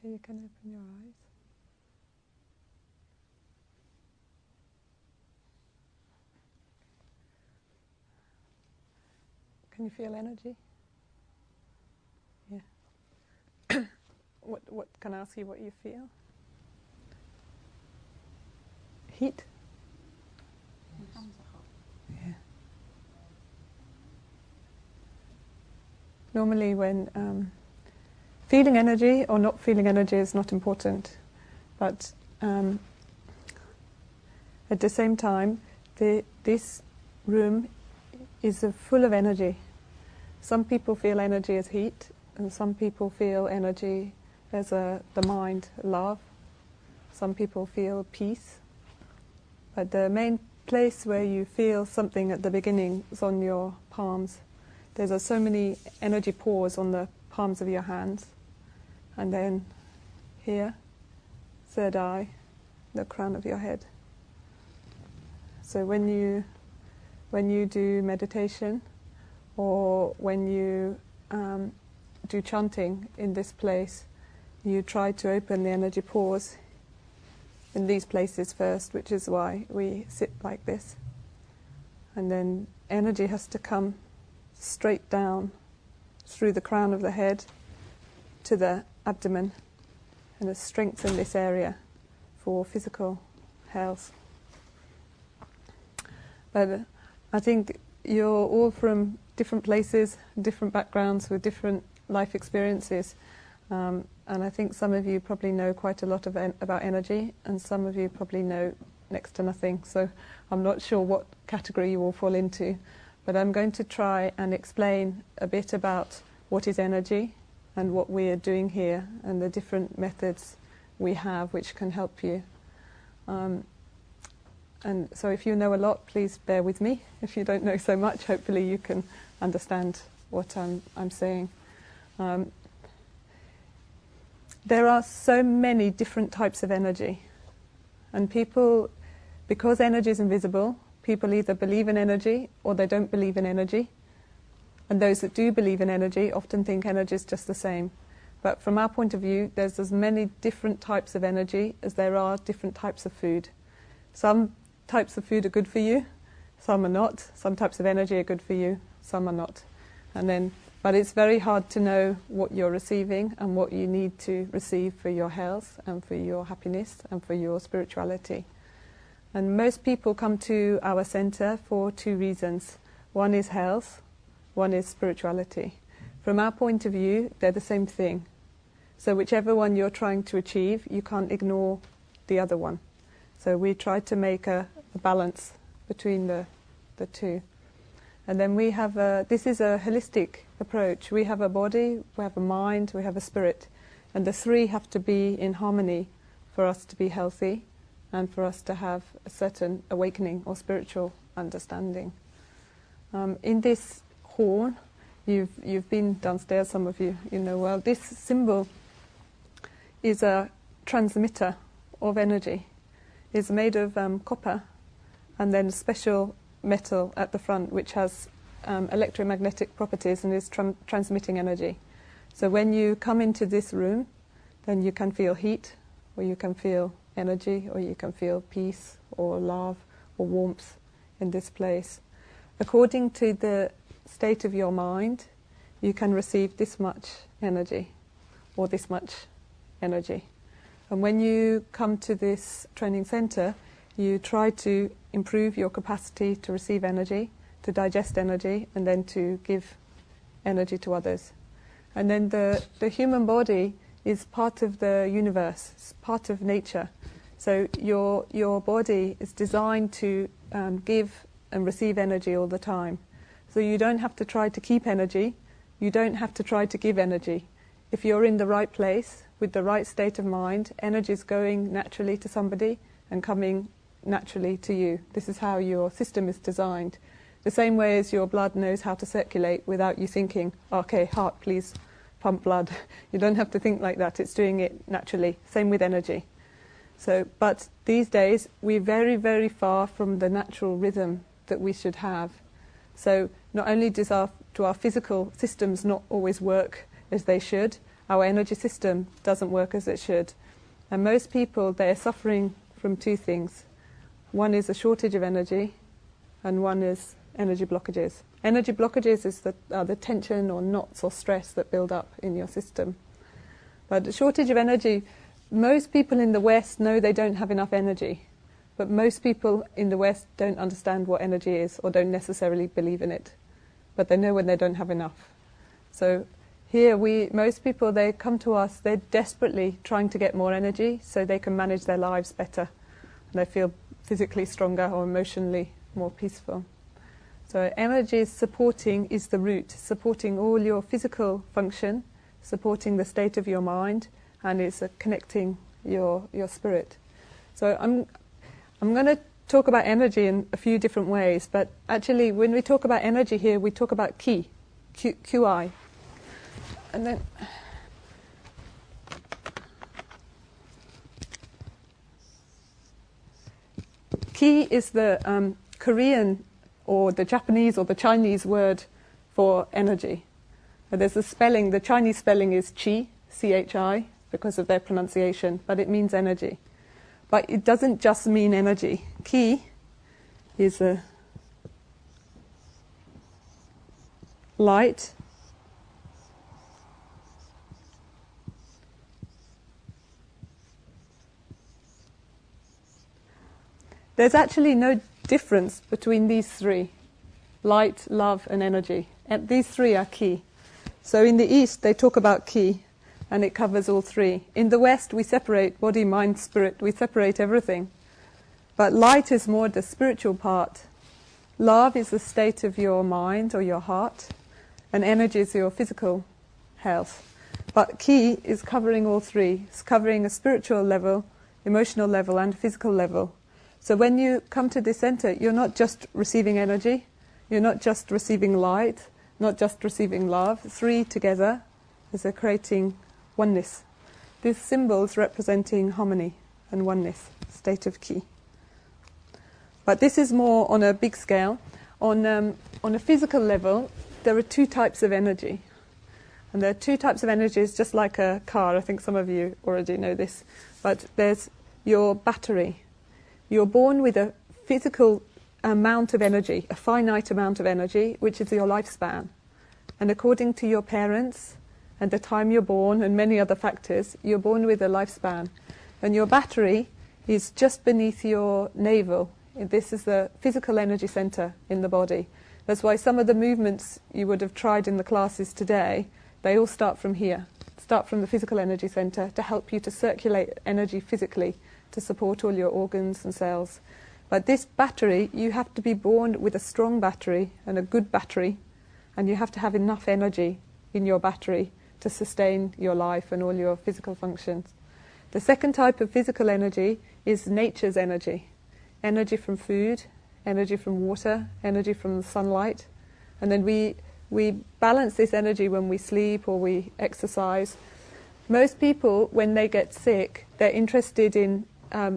Okay, you can open your eyes. Can you feel energy? Yeah. What can I ask you what you feel? Heat? Yeah. Normally when feeling energy or not feeling energy is not important, but at the same time this room is full of energy. Some people feel energy as heat, and some people feel energy as the mind, love. Some people feel peace. But the main place where you feel something at the beginning is on your palms. There's so many energy pores on the palms of your hands. And then here, third eye, the crown of your head. So when you do meditation, or when you do chanting in this place, you try to open the energy pores in these places first, which is why we sit like this. And then energy has to come straight down through the crown of the head to the abdomen, and to strengthen this area for physical health. But I think you're all from different places, different backgrounds with different life experiences, and I think some of you probably know quite a lot about energy, and some of you probably know next to nothing, so I'm not sure what category you all fall into, but I'm going to try and explain a bit about what is energy and what we are doing here and the different methods we have which can help you. And so if you know a lot, please bear with me. If you don't know so much, hopefully you can understand what I'm saying. There are so many different types of energy. And people, because energy is invisible, people either believe in energy or they don't believe in energy. And those that do believe in energy often think energy is just the same. But from our point of view, there's as many different types of energy as there are different types of food. Some types of food are good for you, some are not. Some types of energy are good for you, some are not. But it's very hard to know what you're receiving and what you need to receive for your health and for your happiness and for your spirituality. And most people come to our center for two reasons. One is health, one is spirituality. From our point of view, they're the same thing. So whichever one you're trying to achieve, you can't ignore the other one. So we try to make a balance between the two. And then we have this is a holistic approach. We have a body, we have a mind, we have a spirit. And the three have to be in harmony for us to be healthy and for us to have a certain awakening or spiritual understanding. In this hall, you've been downstairs, some of you know well, this symbol is a transmitter of energy. It's made of copper and then special metal at the front which has electromagnetic properties and is transmitting energy. So when you come into this room, then you can feel heat, or you can feel energy, or you can feel peace or love or warmth in this place. According to the state of your mind, you can receive this much energy or this much energy. And when you come to this training center, you try to improve your capacity to receive energy, to digest energy, and then to give energy to others. And then the human body is part of the universe, it's part of nature. So your body is designed to give and receive energy all the time. So you don't have to try to keep energy, you don't have to try to give energy. If you're in the right place, with the right state of mind, energy is going naturally to somebody and coming naturally to you. This is how your system is designed. The same way as your blood knows how to circulate without you thinking, okay, heart, please pump blood. You don't have to think like that, it's doing it naturally. Same with energy. But these days, we're very, very far from the natural rhythm that we should have. So not only do our physical systems not always work as they should, our energy system doesn't work as it should. And most people, they're suffering from two things. One is a shortage of energy, and one is energy blockages. Energy blockages is the tension or knots or stress that build up in your system. But a shortage of energy, most people in the West know they don't have enough energy. But most people in the West don't understand what energy is or don't necessarily believe in it. But they know when they don't have enough. So here, most people, they come to us, they're desperately trying to get more energy so they can manage their lives better. And they feel physically stronger or emotionally more peaceful. So energy is the root, supporting all your physical function, supporting the state of your mind, and it's connecting your spirit. So I'm going to talk about energy in a few different ways, but actually when we talk about energy here, we talk about QI. And then Ki is the Korean or the Japanese or the Chinese word for energy. And there's a spelling, the Chinese spelling is Chi, C-H-I, because of their pronunciation, but it means energy. But it doesn't just mean energy. Ki is a light, there's actually no difference between these three: light, love, and energy. And these three are Ki. So in the East, they talk about Ki, and it covers all three. In the West, we separate body, mind, spirit. We separate everything. But light is more the spiritual part. Love is the state of your mind or your heart, and energy is your physical health. But Ki is covering all three. It's covering a spiritual level, emotional level, and physical level. So when you come to this center, you're not just receiving energy, you're not just receiving light, not just receiving love. Three together is creating oneness. These symbols representing harmony and oneness, state of Ki. But this is more on a big scale. On a physical level, there are two types of energy. And there are two types of energies, just like a car. I think some of you already know this. But there's your battery. You're born with a physical amount of energy, a finite amount of energy, which is your lifespan. And according to your parents and the time you're born and many other factors, you're born with a lifespan. And your battery is just beneath your navel. This is the physical energy center in the body. That's why some of the movements you would have tried in the classes today, they all start from here, start from the physical energy center to help you to circulate energy physically, to support all your organs and cells. But this battery, you have to be born with a strong battery and a good battery, and you have to have enough energy in your battery to sustain your life and all your physical functions. The second type of physical energy is nature's energy. Energy from food, energy from water, energy from the sunlight. And then we balance this energy when we sleep or we exercise. Most people, when they get sick, they're interested in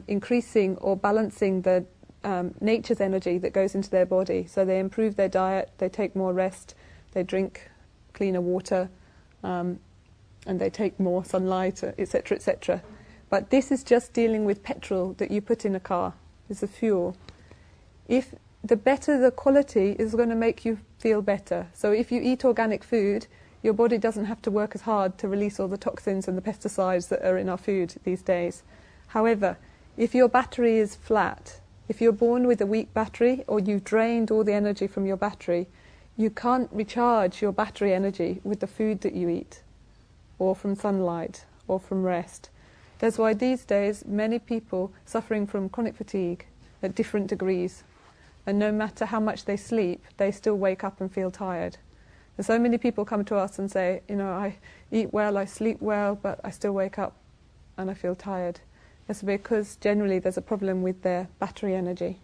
increasing or balancing the nature's energy that goes into their body. So they improve their diet, they take more rest, they drink cleaner water, and they take more sunlight, etc., etc. But this is just dealing with petrol that you put in a car. It's a fuel. If the better the quality is going to make you feel better. So if you eat organic food, your body doesn't have to work as hard to release all the toxins and the pesticides that are in our food these days. However, if your battery is flat, if you're born with a weak battery or you've drained all the energy from your battery, you can't recharge your battery energy with the food that you eat, or from sunlight, or from rest. That's why these days many people suffering from chronic fatigue at different degrees. And no matter how much they sleep, they still wake up and feel tired. And so many people come to us and say, I eat well, I sleep well, but I still wake up and I feel tired. That's because generally there's a problem with their battery energy.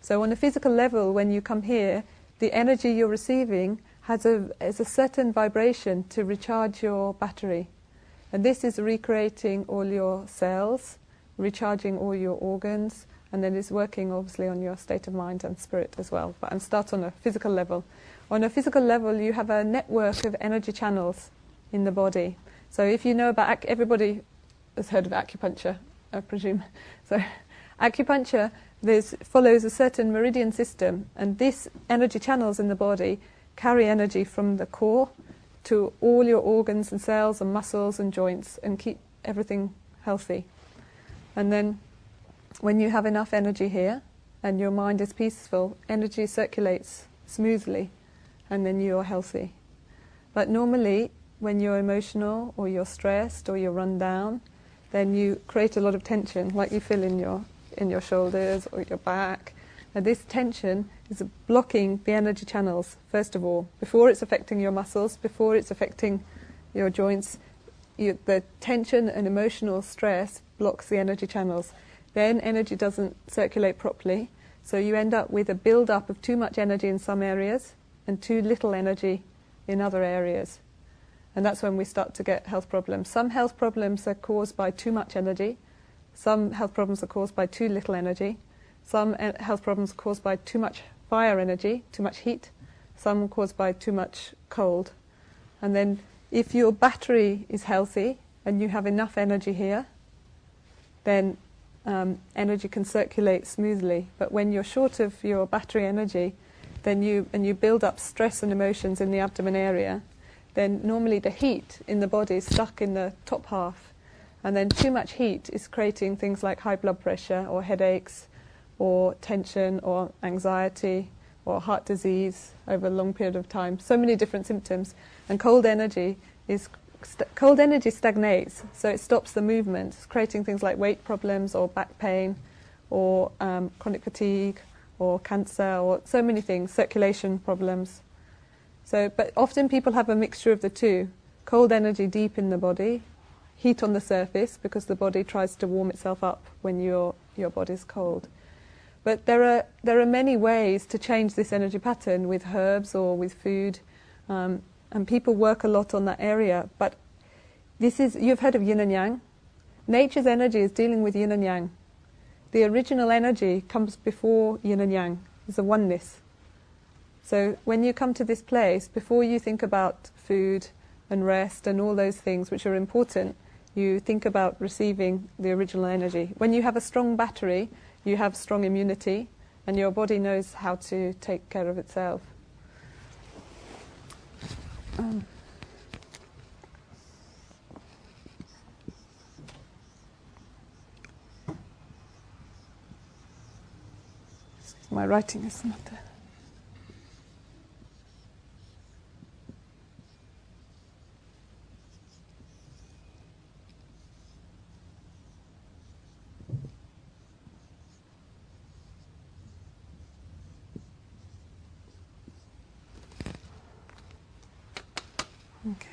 So on a physical level, when you come here, the energy you're receiving has a certain vibration to recharge your battery. And this is recreating all your cells, recharging all your organs, and then it's working obviously on your state of mind and spirit as well. But starts on a physical level. On a physical level, you have a network of energy channels in the body. So if you know about, everybody has heard of acupuncture, I presume. So acupuncture follows a certain meridian system, and these energy channels in the body carry energy from the core to all your organs and cells and muscles and joints and keep everything healthy. And then when you have enough energy here and your mind is peaceful, energy circulates smoothly and then you're healthy. But normally when you're emotional or you're stressed or you're run down, then you create a lot of tension, like you feel in your shoulders or your back. And this tension is blocking the energy channels, first of all, before it's affecting your muscles, before it's affecting your joints. The tension and emotional stress blocks the energy channels. Then energy doesn't circulate properly, so you end up with a build-up of too much energy in some areas and too little energy in other areas. And that's when we start to get health problems. Some health problems are caused by too much energy. Some health problems are caused by too little energy. Some health problems are caused by too much fire energy, too much heat. Some are caused by too much cold. And then if your battery is healthy and you have enough energy here, then energy can circulate smoothly. But when you're short of your battery energy, then you build up stress and emotions in the abdomen area, then normally the heat in the body is stuck in the top half. And then too much heat is creating things like high blood pressure or headaches or tension or anxiety or heart disease over a long period of time. So many different symptoms. And cold energy stagnates, so it stops the movement. It's creating things like weight problems or back pain or chronic fatigue or cancer or so many things, circulation problems. So, but often people have a mixture of the two. Cold energy deep in the body, heat on the surface because the body tries to warm itself up when your body's cold. But there are many ways to change this energy pattern with herbs or with food, and people work a lot on that area. But you've heard of yin and yang. Nature's energy is dealing with yin and yang. The original energy comes before yin and yang. There's a oneness. So when you come to this place, before you think about food and rest and all those things which are important, you think about receiving the original energy. When you have a strong battery, you have strong immunity, and your body knows how to take care of itself. My writing is not there. Okay.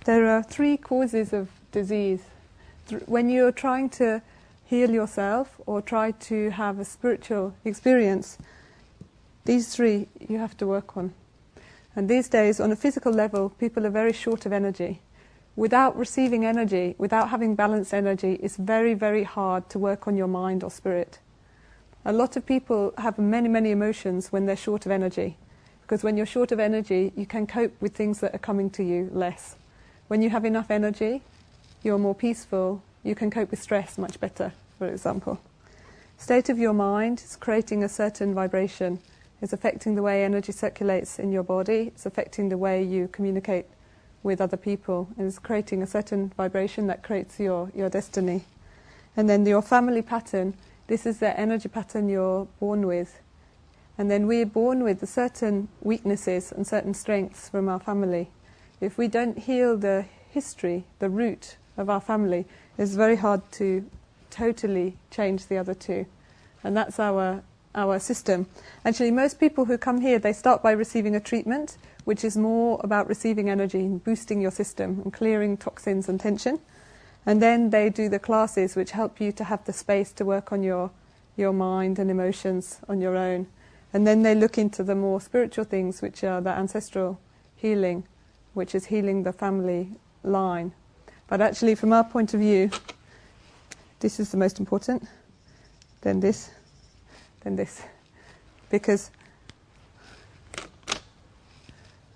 There are 3 causes of disease. When you're trying to heal yourself or try to have a spiritual experience, these 3 you have to work on. And these days, on a physical level, people are very short of energy. Without receiving energy, without having balanced energy, it's very, very hard to work on your mind or spirit. A lot of people have many, many emotions when they're short of energy. Because when you're short of energy, you can cope with things that are coming to you less. When you have enough energy, you're more peaceful, you can cope with stress much better, for example. State of your mind is creating a certain vibration. It's affecting the way energy circulates in your body, it's affecting the way you communicate with other people, and it's creating a certain vibration that creates your destiny. And then your family pattern, this is the energy pattern you're born with. And then we're born with certain weaknesses and certain strengths from our family. If we don't heal the history, the root of our family, it's very hard to totally change the other 2. And that's our system. Actually, most people who come here, they start by receiving a treatment, which is more about receiving energy and boosting your system and clearing toxins and tension. And then they do the classes, which help you to have the space to work on your mind and emotions on your own. And then they look into the more spiritual things, which are the ancestral healing, which is healing the family line. But actually, from our point of view, this is the most important, then this, then this. Because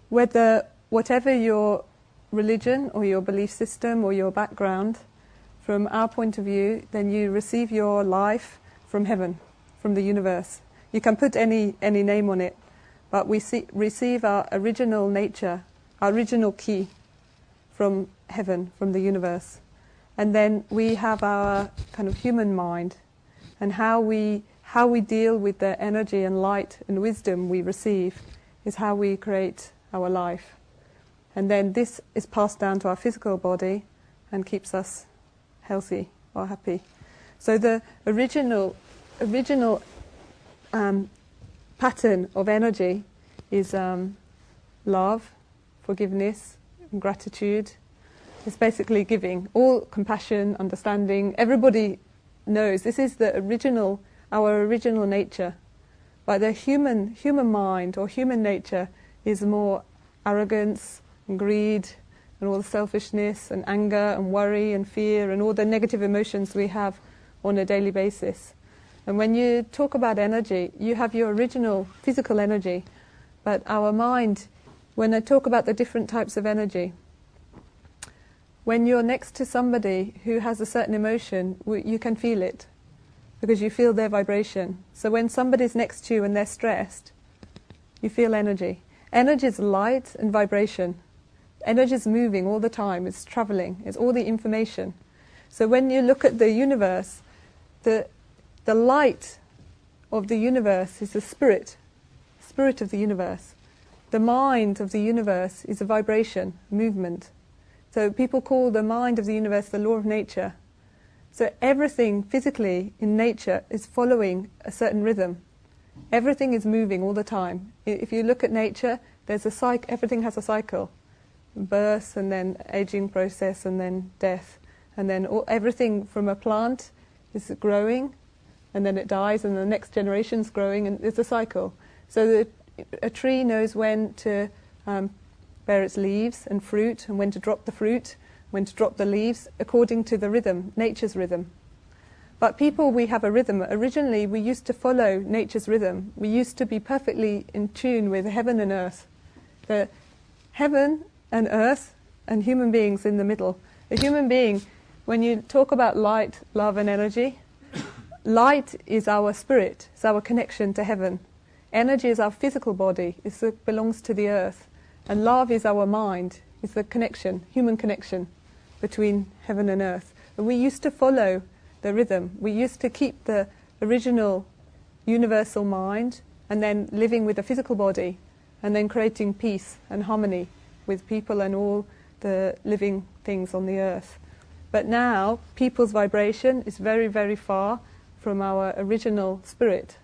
whatever your religion or your belief system or your background, from our point of view, then you receive your life from heaven, from the universe. You can put any name on it, but we receive our original nature, our original key from heaven, from the universe. And then we have our kind of human mind, and how we deal with the energy and light and wisdom we receive is how we create our life. And then this is passed down to our physical body and keeps us healthy or happy. So the original pattern of energy is love, forgiveness, and gratitude. It's basically giving, all compassion, understanding. Everybody knows this is our original nature. But the human mind or human nature is more arrogance and greed and all the selfishness and anger and worry and fear and all the negative emotions we have on a daily basis. And when you talk about energy, you have your original physical energy, but our mind, when I talk about the different types of energy, when you're next to somebody who has a certain emotion, you can feel it, because you feel their vibration. So when somebody's next to you and they're stressed, you feel energy. Energy is light and vibration. Energy is moving all the time, it's traveling, it's all the information. So when you look at the universe, the light of the universe is the spirit of the universe. The mind of the universe is a vibration, movement. So people call the mind of the universe the law of nature. So everything physically in nature is following a certain rhythm. Everything is moving all the time. If you look at nature, there's a cycle. Everything has a cycle. Birth, and then aging process, and then death. And then everything from a plant is growing, and then it dies, and the next generation's growing, and it's a cycle. So a tree knows when to bear its leaves and fruit, and when to drop the fruit, when to drop the leaves, according to the rhythm, nature's rhythm. But people, we have a rhythm. Originally, we used to follow nature's rhythm. We used to be perfectly in tune with heaven and earth. The heaven and earth and human beings in the middle. A human being, when you talk about light, love and energy, light is our spirit, it's our connection to heaven. Energy is our physical body, it belongs to the earth. And love is our mind, it's the connection, human connection between heaven and earth. And we used to follow the rhythm. We used to keep the original universal mind and then living with the physical body and then creating peace and harmony with people and all the living things on the earth. But now, people's vibration is very, very far from our original spirit.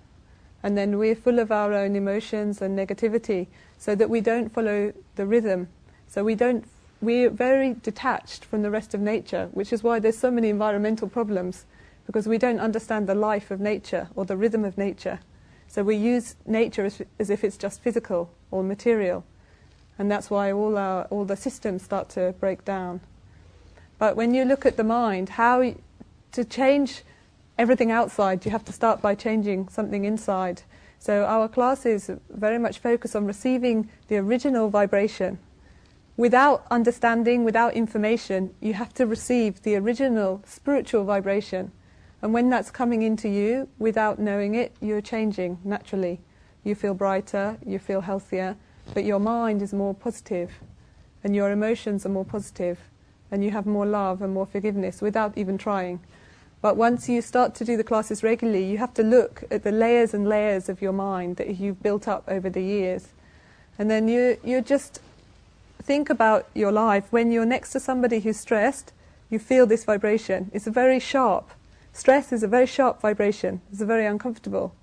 And then we're full of our own emotions and negativity, so that we don't follow the rhythm. So we're very detached from the rest of nature, which is why there's so many environmental problems, because we don't understand the life of nature or the rhythm of nature. So we use nature as if it's just physical or material. And that's why all the systems start to break down. But when you look at the mind, to change everything outside, you have to start by changing something inside. So our classes very much focus on receiving the original vibration. Without understanding, without information, you have to receive the original spiritual vibration. And when that's coming into you, without knowing it, you're changing naturally. You feel brighter, you feel healthier, but your mind is more positive, and your emotions are more positive, and you have more love and more forgiveness without even trying. But once you start to do the classes regularly, you have to look at the layers and layers of your mind that you've built up over the years. And then you just think about your life. When you're next to somebody who's stressed, you feel this vibration. It's a very sharp. Stress is a very sharp vibration. It's very uncomfortable.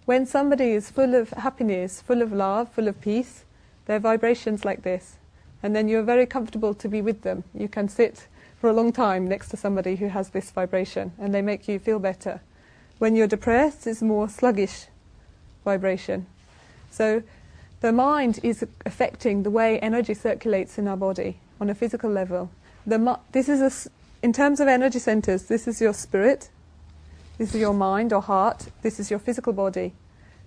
When somebody is full of happiness, full of love, full of peace, their vibration's like this. And then you're very comfortable to be with them. You can sit for a long time next to somebody who has this vibration, and they make you feel better. When you're depressed, it's more sluggish vibration. So the mind is affecting the way energy circulates in our body on a physical level. In terms of energy centers, this is your spirit, this is your mind or heart, this is your physical body.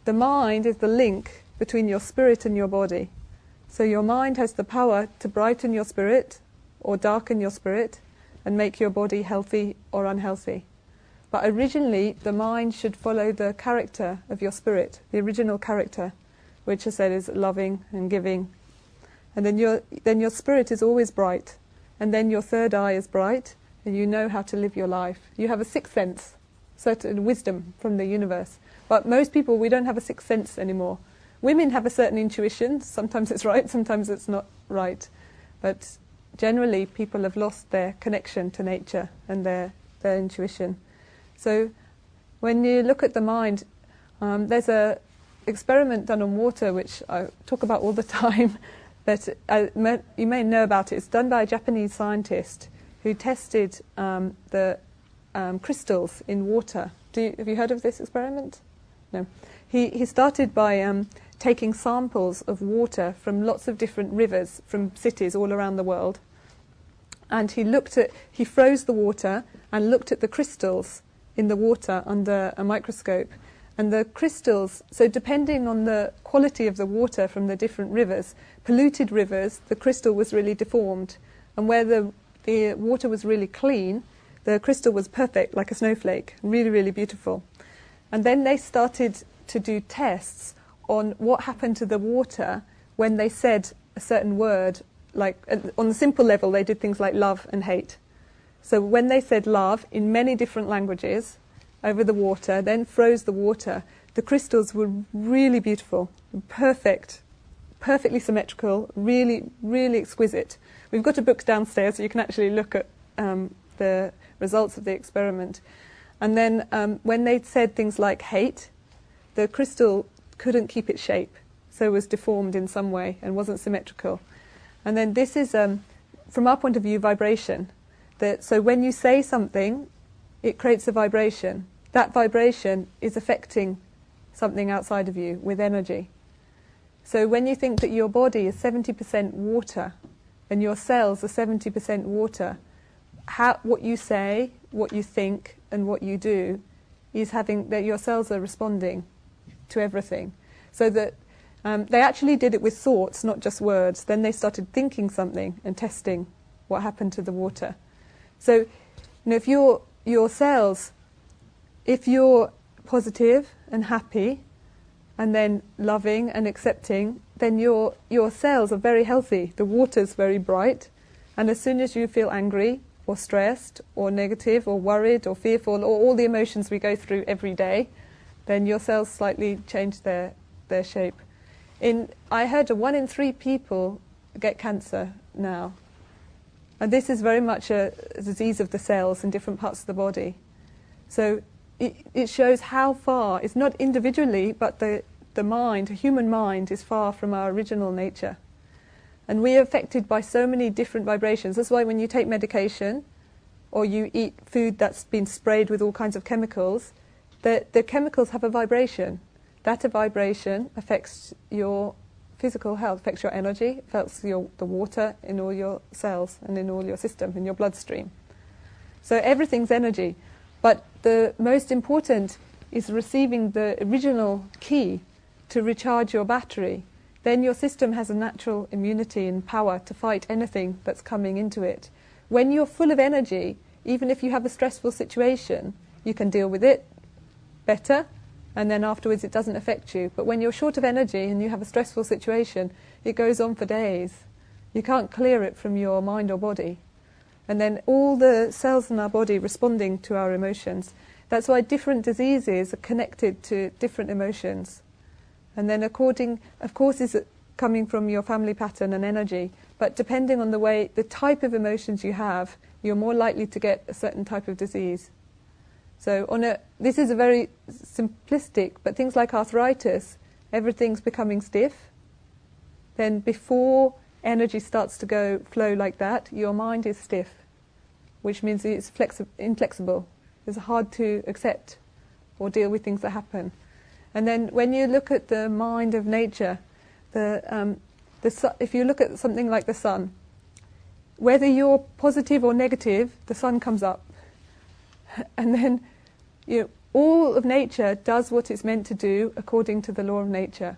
The mind is the link between your spirit and your body. So your mind has the power to brighten your spirit or darken your spirit and make your body healthy or unhealthy. But originally, the mind should follow the character of your spirit, the original character, which I said is loving and giving. And then your spirit is always bright. And then your third eye is bright, and you know how to live your life. You have a sixth sense, certain wisdom from the universe. But most people, we don't have a sixth sense anymore. Women have a certain intuition. Sometimes it's right, sometimes it's not right. But generally, people have lost their connection to nature and their intuition. So when you look at the mind, there's an experiment done on water, which I talk about all the time, that you may know about it. It's done by a Japanese scientist who tested the crystals in water. Have you heard of this experiment? No. He started by taking samples of water from lots of different rivers from cities all around the world, and he froze the water and looked at the crystals in the water under a microscope. And the crystals, so depending on the quality of the water from the different rivers, polluted rivers, the crystal was really deformed. And where the water was really clean, the crystal was perfect, like a snowflake, really, really beautiful. And then they started to do tests on what happened to the water when they said a certain word. Like on the simple level, they did things like love and hate. So when they said love in many different languages over the water, then froze the water, the crystals were really beautiful, perfect, perfectly symmetrical, really, really exquisite. We've got a book downstairs so you can actually look at the results of the experiment. And then when they said things like hate, the crystal couldn't keep its shape, so it was deformed in some way and wasn't symmetrical. And then this is, from our point of view, vibration. So when you say something, it creates a vibration. That vibration is affecting something outside of you with energy. So when you think that your body is 70% water and your cells are 70% water, what you say, what you think, and what you do is having that your cells are responding to everything. So that they actually did it with thoughts, not just words. Then they started thinking something and testing what happened to the water. So, if your cells, if you're positive and happy, and then loving and accepting, then your cells are very healthy. The water's very bright, and as soon as you feel angry or stressed or negative or worried or fearful or all the emotions we go through every day, then your cells slightly change their shape. I heard 1 in 3 people get cancer now. And this is very much a disease of the cells in different parts of the body. So it shows how far, it's not individually, but the mind, the human mind, is far from our original nature. And we are affected by so many different vibrations. That's why when you take medication or you eat food that's been sprayed with all kinds of chemicals, the chemicals have a vibration. That vibration affects your physical health, affects your energy, affects the water in all your cells and in all your system, in your bloodstream. So everything's energy. But the most important is receiving the original key to recharge your battery. Then your system has a natural immunity and power to fight anything that's coming into it. When you're full of energy, even if you have a stressful situation, you can deal with it better, and then afterwards it doesn't affect you. But when you're short of energy and you have a stressful situation, it goes on for days. You can't clear it from your mind or body. And then all the cells in our body responding to our emotions. That's why different diseases are connected to different emotions. And then of course, is coming from your family pattern and energy. But depending on the type of emotions you have, you're more likely to get a certain type of disease. So this is a very simplistic, but things like arthritis, everything's becoming stiff. Then before energy starts to flow like that, your mind is stiff, which means it's inflexible. It's hard to accept or deal with things that happen. And then when you look at the mind of nature, if you look at something like the sun, whether you're positive or negative, the sun comes up. And then all of nature does what it's meant to do according to the law of nature.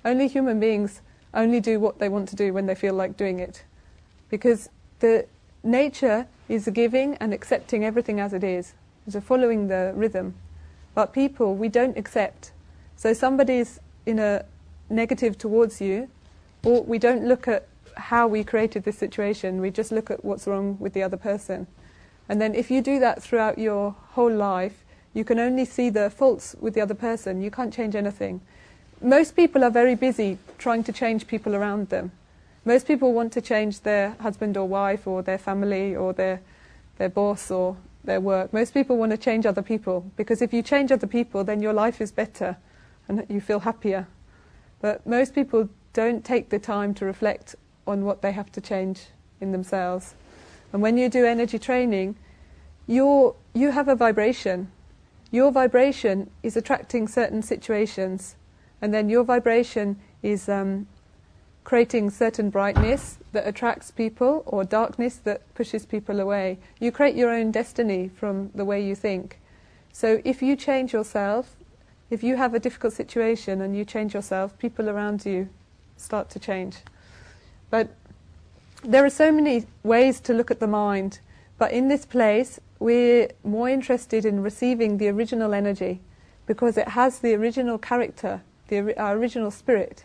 Only human beings only do what they want to do when they feel like doing it. Because the nature is giving and accepting everything as it is. So following the rhythm. But people, we don't accept. So somebody's in a negative towards you, or we don't look at how we created this situation, we just look at what's wrong with the other person. And then if you do that throughout your whole life, you can only see the faults with the other person. You can't change anything. Most people are very busy trying to change people around them. Most people want to change their husband or wife or their family or their boss or their work. Most people want to change other people, because if you change other people, then your life is better and you feel happier. But most people don't take the time to reflect on what they have to change in themselves. And when you do energy training, you have a vibration. Your vibration is attracting certain situations, and then your vibration is creating certain brightness that attracts people, or darkness that pushes people away. You create your own destiny from the way you think. So if you change yourself, if you have a difficult situation and you change yourself, people around you start to change. But there are so many ways to look at the mind, but in this place we're more interested in receiving the original energy, because it has the original character, our original spirit.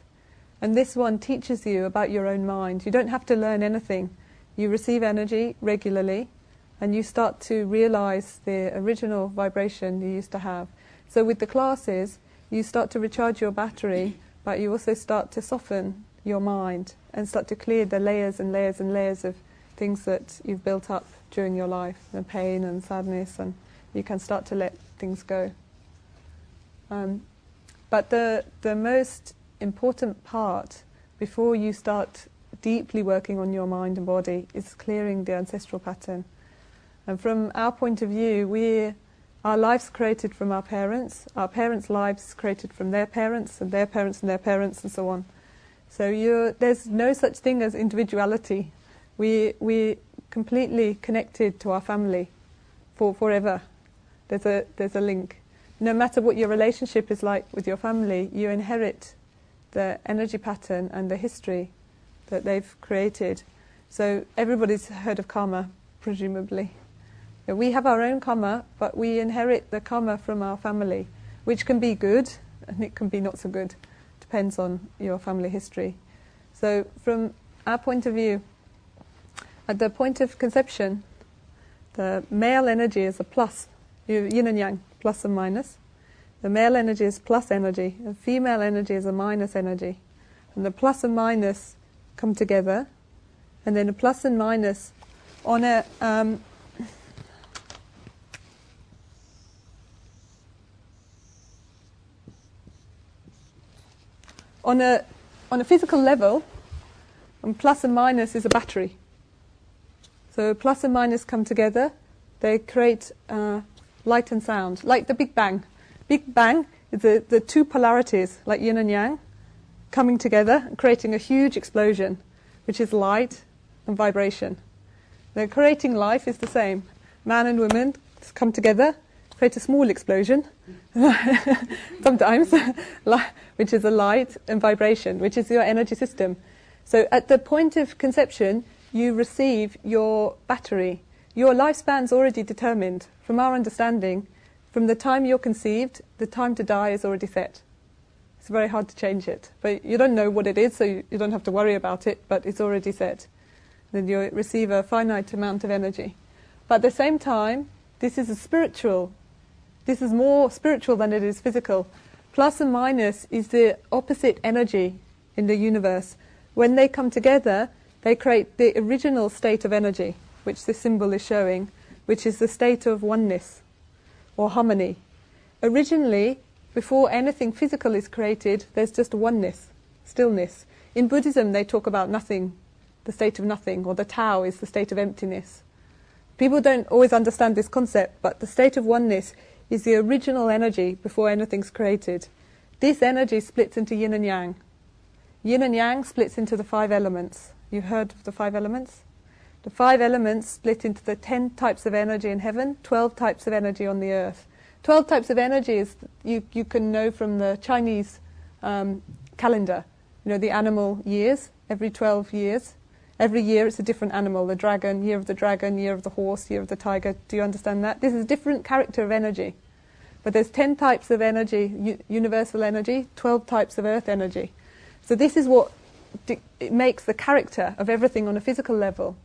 And this one teaches you about your own mind. You don't have to learn anything. You receive energy regularly and you start to realize the original vibration you used to have. So with the classes, you start to recharge your battery, but you also start to soften your mind and start to clear the layers and layers and layers of things that you've built up during your life, the pain and sadness, and you can start to let things go. But the most important part before you start deeply working on your mind and body is clearing the ancestral pattern. And from our point of view, our lives created from our parents' lives created from their parents and their parents and their parents and so on. So there's no such thing as individuality. We're completely connected to our family forever. There's a link. No matter what your relationship is like with your family, you inherit the energy pattern and the history that they've created. So everybody's heard of karma, presumably. We have our own karma, but we inherit the karma from our family, which can be good and it can be not so good. Depends on your family history. So from our point of view, at the point of conception, the male energy is a plus, yin and yang, plus and minus. The male energy is plus energy, the female energy is a minus energy. And the plus and minus come together, and then a plus and minus on a on a physical level, and plus and minus is a battery. So plus and minus come together, they create light and sound, like the Big Bang. Big Bang is the two polarities, like yin and yang, coming together and creating a huge explosion, which is light and vibration. The creating life is the same. Man and woman come together, create a small explosion, sometimes, which is a light and vibration, which is your energy system. So at the point of conception, you receive your battery. Your lifespan's already determined. From our understanding, from the time you're conceived, the time to die is already set. It's very hard to change it. But you don't know what it is, so you don't have to worry about it, but it's already set. Then you receive a finite amount of energy. But at the same time, this is this is more spiritual than it is physical. Plus and minus is the opposite energy in the universe. When they come together, they create the original state of energy, which this symbol is showing, which is the state of oneness or harmony. Originally, before anything physical is created, there's just oneness, stillness. In Buddhism, they talk about nothing, the state of nothing, or the Tao is the state of emptiness. People don't always understand this concept, but the state of oneness is the original energy before anything's created. This energy splits into yin and yang. Yin and yang splits into the 5 elements. You've heard of the 5 elements? The 5 elements split into the 10 types of energy in heaven, 12 types of energy on the earth. 12 types of energy is you can know from the Chinese calendar. the animal years, every 12 years. Every year it's a different animal, the dragon, year of the dragon, year of the horse, year of the tiger. Do you understand that? This is a different character of energy. But there's 10 types of energy, universal energy, 12 types of earth energy. So this is what it makes the character of everything on a physical level.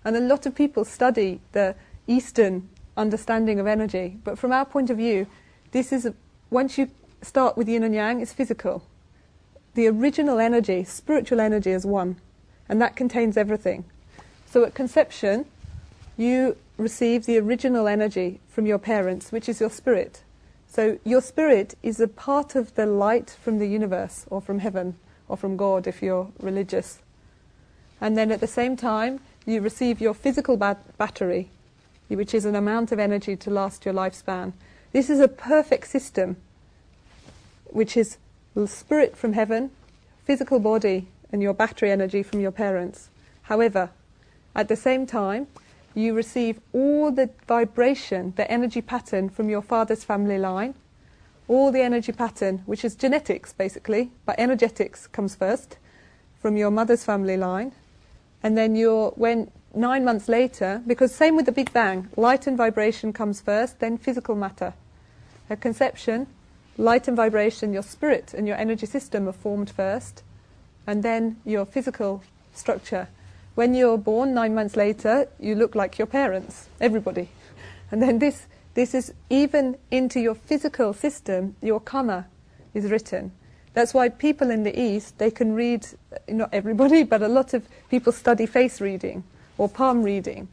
And a lot of people study the Eastern understanding of energy. But from our point of view, once you start with yin and yang, it's physical. The original energy, spiritual energy, is one. And that contains everything. So at conception, you receive the original energy from your parents, which is your spirit. So your spirit is a part of the light from the universe, or from heaven, or from God if you're religious. And then at the same time, you receive your physical battery, which is an amount of energy to last your lifespan. This is a perfect system, which is the spirit from heaven, physical body, and your battery energy from your parents. However, at the same time, you receive all the vibration, the energy pattern from your father's family line, all the energy pattern, which is genetics basically, but energetics comes first, from your mother's family line. And then when 9 months later, because same with the Big Bang, light and vibration comes first, then physical matter. At conception, light and vibration, your spirit and your energy system are formed first, and then your physical structure. When you're born 9 months later, you look like your parents, everybody. And then this is even into your physical system, your karma is written. That's why people in the East, they can read, not everybody, but a lot of people study face reading or palm reading.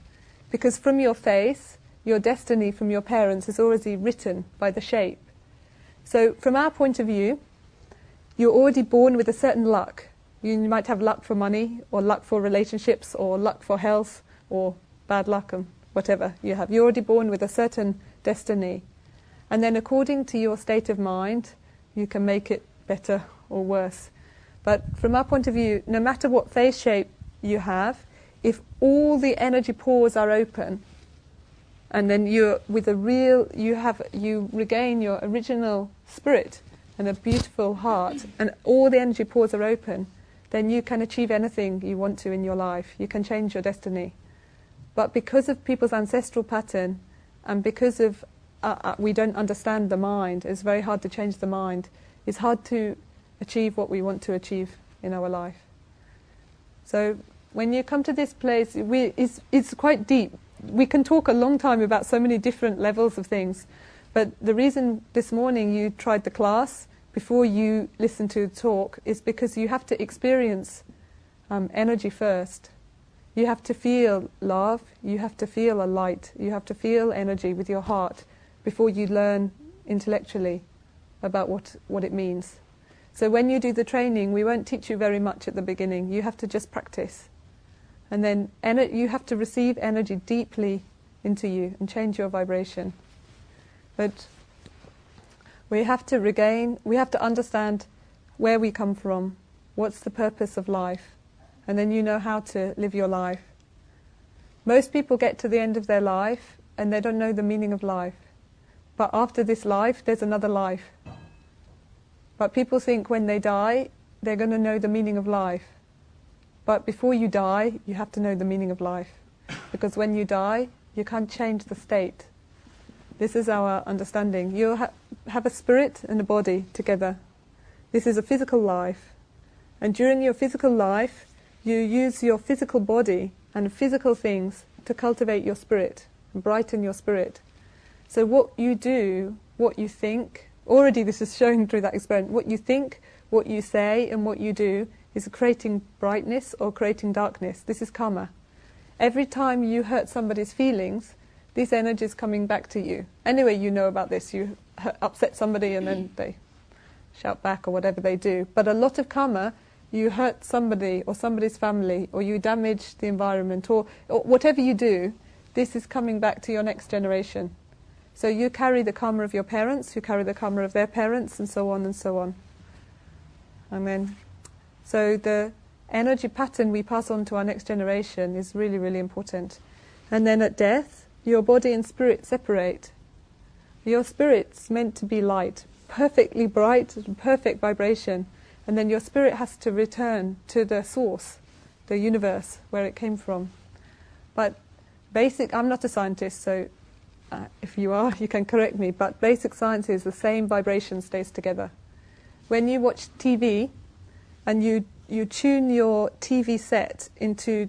Because from your face, your destiny from your parents is already written by the shape. So from our point of view, you're already born with a certain luck. You might have luck for money, or luck for relationships, or luck for health, or bad luck, and whatever you have. You're already born with a certain destiny. And then according to your state of mind, you can make it better or worse. But from our point of view, no matter what face shape you have, if all the energy pores are open, and then you regain your original spirit and a beautiful heart, and all the energy pores are open, then you can achieve anything you want to in your life. You can change your destiny. But because of people's ancestral pattern, and because of we don't understand the mind, it's very hard to change the mind. It's hard to achieve what we want to achieve in our life. So when you come to this place, it's quite deep. We can talk a long time about so many different levels of things. But the reason this morning you tried the class before you listen to the talk is because you have to experience energy first. You have to feel love, you have to feel a light, you have to feel energy with your heart before you learn intellectually about what it means. So when you do the training, we won't teach you very much at the beginning. You have to just practice. And then you have to receive energy deeply into you and change your vibration. But we have to understand where we come from, what's the purpose of life, and then you know how to live your life. Most people get to the end of their life and they don't know the meaning of life. But after this life, there's another life. But people think when they die, they're going to know the meaning of life. But before you die, you have to know the meaning of life. Because when you die, you can't change the state. This is our understanding. You have a spirit and a body together. This is a physical life. And during your physical life, you use your physical body and physical things to cultivate your spirit and brighten your spirit. So what you do, what you think, already this is shown through that experiment, what you think, what you say and what you do is creating brightness or creating darkness. This is karma. Every time you hurt somebody's feelings, this energy is coming back to you. Anyway, you know about this. You upset somebody and then they shout back or whatever they do. But a lot of karma, you hurt somebody or somebody's family, or you damage the environment, or whatever you do, this is coming back to your next generation. So you carry the karma of your parents, you carry the karma of their parents, and so on and so on. Amen. So the energy pattern we pass on to our next generation is really, really important. And then at death, your body and spirit separate. Your spirit's meant to be light, perfectly bright, perfect vibration. and then your spirit has to return to the source, the universe, where it came from. But I'm not a scientist, so if you are, you can correct me, but basic science is the same vibration stays together. When you watch TV and you tune your TV set into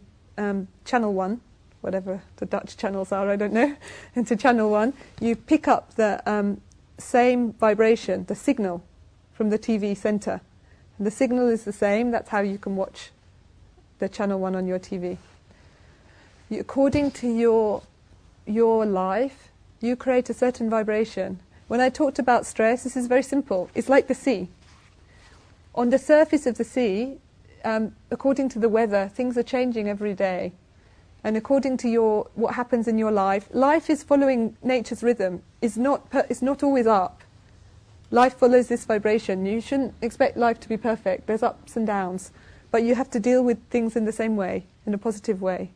channel 1, whatever the Dutch channels are, I don't know, into channel 1, you pick up the same vibration, the signal from the TV center. And the signal is the same, that's how you can watch the channel 1 on your TV. According to your life, you create a certain vibration. When I talked about stress, this is very simple. It's like the sea. On the surface of the sea, according to the weather, things are changing every day. And according to what happens in your life, life is following nature's rhythm. It's not always up. Life follows this vibration. You shouldn't expect life to be perfect. There's ups and downs. But you have to deal with things in the same way, in a positive way.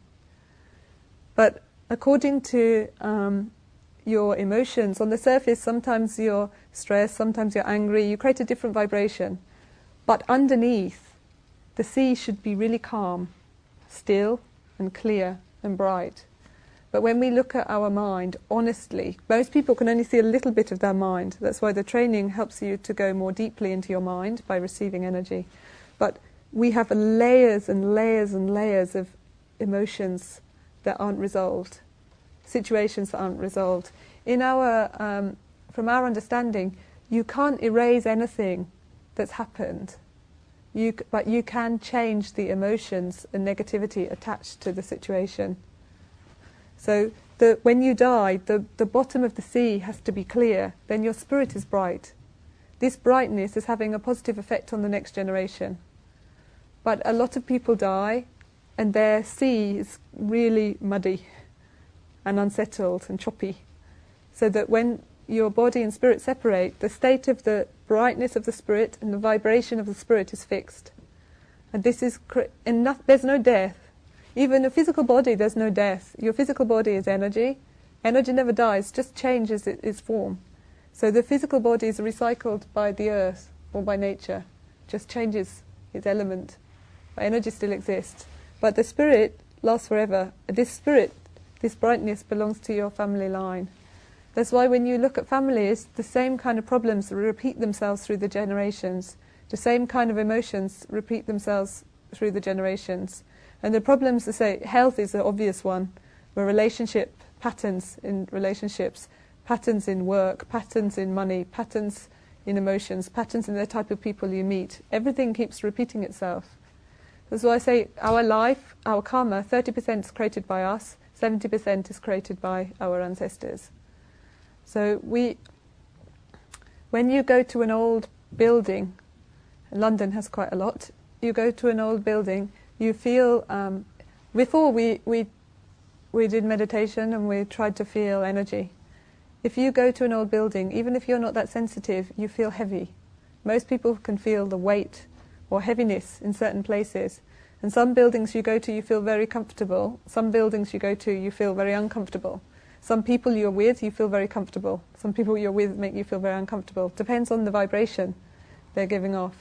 But according to your emotions, on the surface, sometimes you're stressed, sometimes you're angry. You create a different vibration. But underneath, the sea should be really calm, still and clear and bright. But when we look at our mind, honestly, most people can only see a little bit of their mind. That's why the training helps you to go more deeply into your mind by receiving energy. But we have layers and layers and layers of emotions that aren't resolved, situations that aren't resolved. From our understanding, you can't erase anything that's happened. But you can change the emotions and negativity attached to the situation. So when you die, the bottom of the sea has to be clear, then your spirit is bright. This brightness is having a positive effect on the next generation. But a lot of people die, and their sea is really muddy and unsettled and choppy. So that when your body and spirit separate, the state of the brightness of the spirit and the vibration of the spirit is fixed. And this is there's no death. Even a physical body, there's no death. Your physical body is energy. Energy never dies, just changes its form. So the physical body is recycled by the earth or by nature, just changes its element. But energy still exists. But the spirit lasts forever. This spirit, this brightness belongs to your family line. That's why when you look at families, the same kind of problems repeat themselves through the generations. The same kind of emotions repeat themselves through the generations. And the problems, to say, health is an obvious one, where relationship patterns in relationships, patterns in work, patterns in money, patterns in emotions, patterns in the type of people you meet. Everything keeps repeating itself. That's why I say our life, our karma, 30% is created by us, 70% is created by our ancestors. So when you go to an old building, London has quite a lot, you go to an old building, you feel, before we did meditation and we tried to feel energy. If you go to an old building, even if you're not that sensitive, you feel heavy. Most people can feel the weight or heaviness in certain places. And some buildings you go to, you feel very comfortable. Some buildings you go to, you feel very uncomfortable. Some people you're with, you feel very comfortable. Some people you're with make you feel very uncomfortable. Depends on the vibration they're giving off.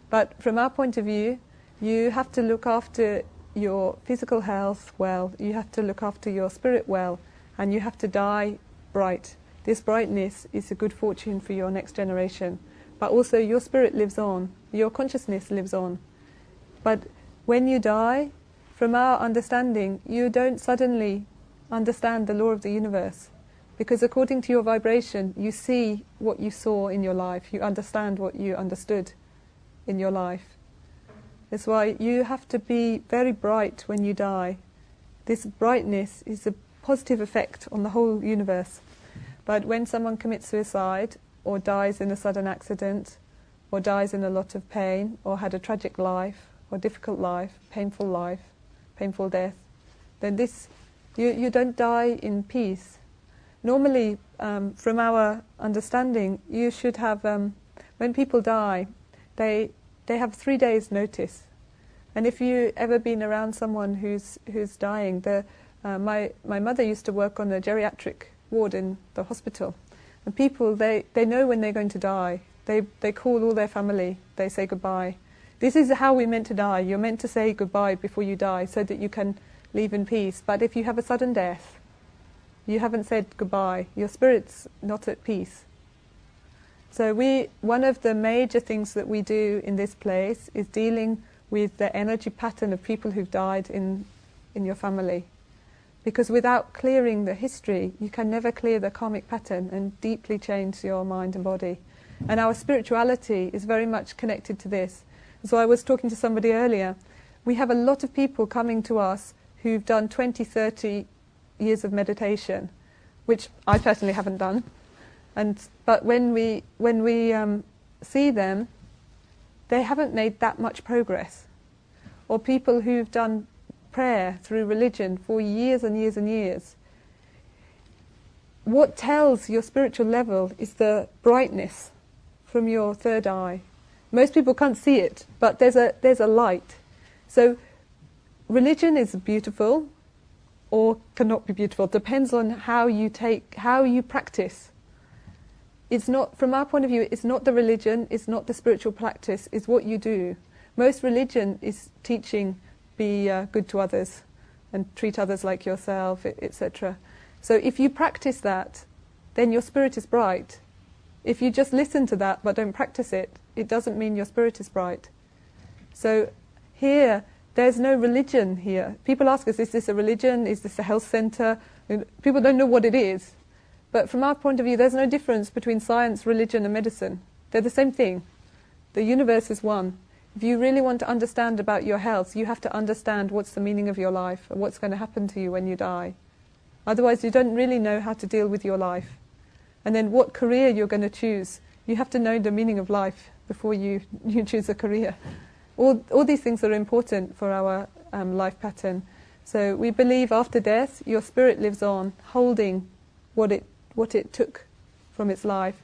But from our point of view, you have to look after your physical health well, you have to look after your spirit well, and you have to die bright. This brightness is a good fortune for your next generation. But also your spirit lives on, your consciousness lives on. But when you die, from our understanding, you don't suddenly understand the law of the universe. Because according to your vibration, you see what you saw in your life, you understand what you understood in your life. That's why you have to be very bright when you die. This brightness is a positive effect on the whole universe. But when someone commits suicide, or dies in a sudden accident, or dies in a lot of pain, or had a tragic life, or difficult life, painful death, then you don't die in peace. Normally, from our understanding, you should have, when people die, they have 3 days notice. And if you've ever been around someone who's dying, my mother used to work on a geriatric ward in the hospital. And people, they know when they're going to die. They call all their family, they say goodbye. This is how we're meant to die. You're meant to say goodbye before you die so that you can leave in peace. But if you have a sudden death, you haven't said goodbye. Your spirit's not at peace. So one of the major things that we do in this place is dealing with the energy pattern of people who've died in your family. Because without clearing the history, you can never clear the karmic pattern and deeply change your mind and body. And our spirituality is very much connected to this. So I was talking to somebody earlier. We have a lot of people coming to us who've done 20, 30 years of meditation, which I personally haven't done. But when we see them, they haven't made that much progress. Or people who've done prayer through religion for years and years and years. What tells your spiritual level is the brightness from your third eye. Most people can't see it, but there's a light. So religion is beautiful or cannot be beautiful. It depends on how you practice. It's not, from our point of view, it's not the religion, it's not the spiritual practice, it's what you do. Most religion is teaching be good to others and treat others like yourself, etc. So if you practice that, then your spirit is bright. If you just listen to that but don't practice it, it doesn't mean your spirit is bright. So here, there's no religion here. People ask us, is this a religion? Is this a health centre? People don't know what it is. But from our point of view, there's no difference between science, religion and medicine. They're the same thing. The universe is one. If you really want to understand about your health, you have to understand what's the meaning of your life and what's going to happen to you when you die. Otherwise, you don't really know how to deal with your life. And then what career you're going to choose. You have to know the meaning of life before you choose a career. All these things are important for our life pattern. So we believe after death, your spirit lives on, holding what it took from its life.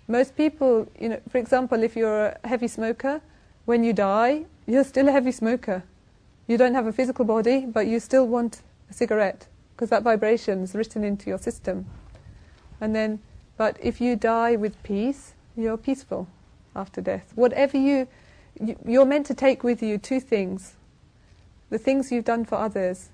Most people, for example, if you're a heavy smoker, when you die, you're still a heavy smoker. You don't have a physical body, but you still want a cigarette, because that vibration is written into your system. But if you die with peace, you're peaceful after death. Whatever you're meant to take with you two things. The things you've done for others.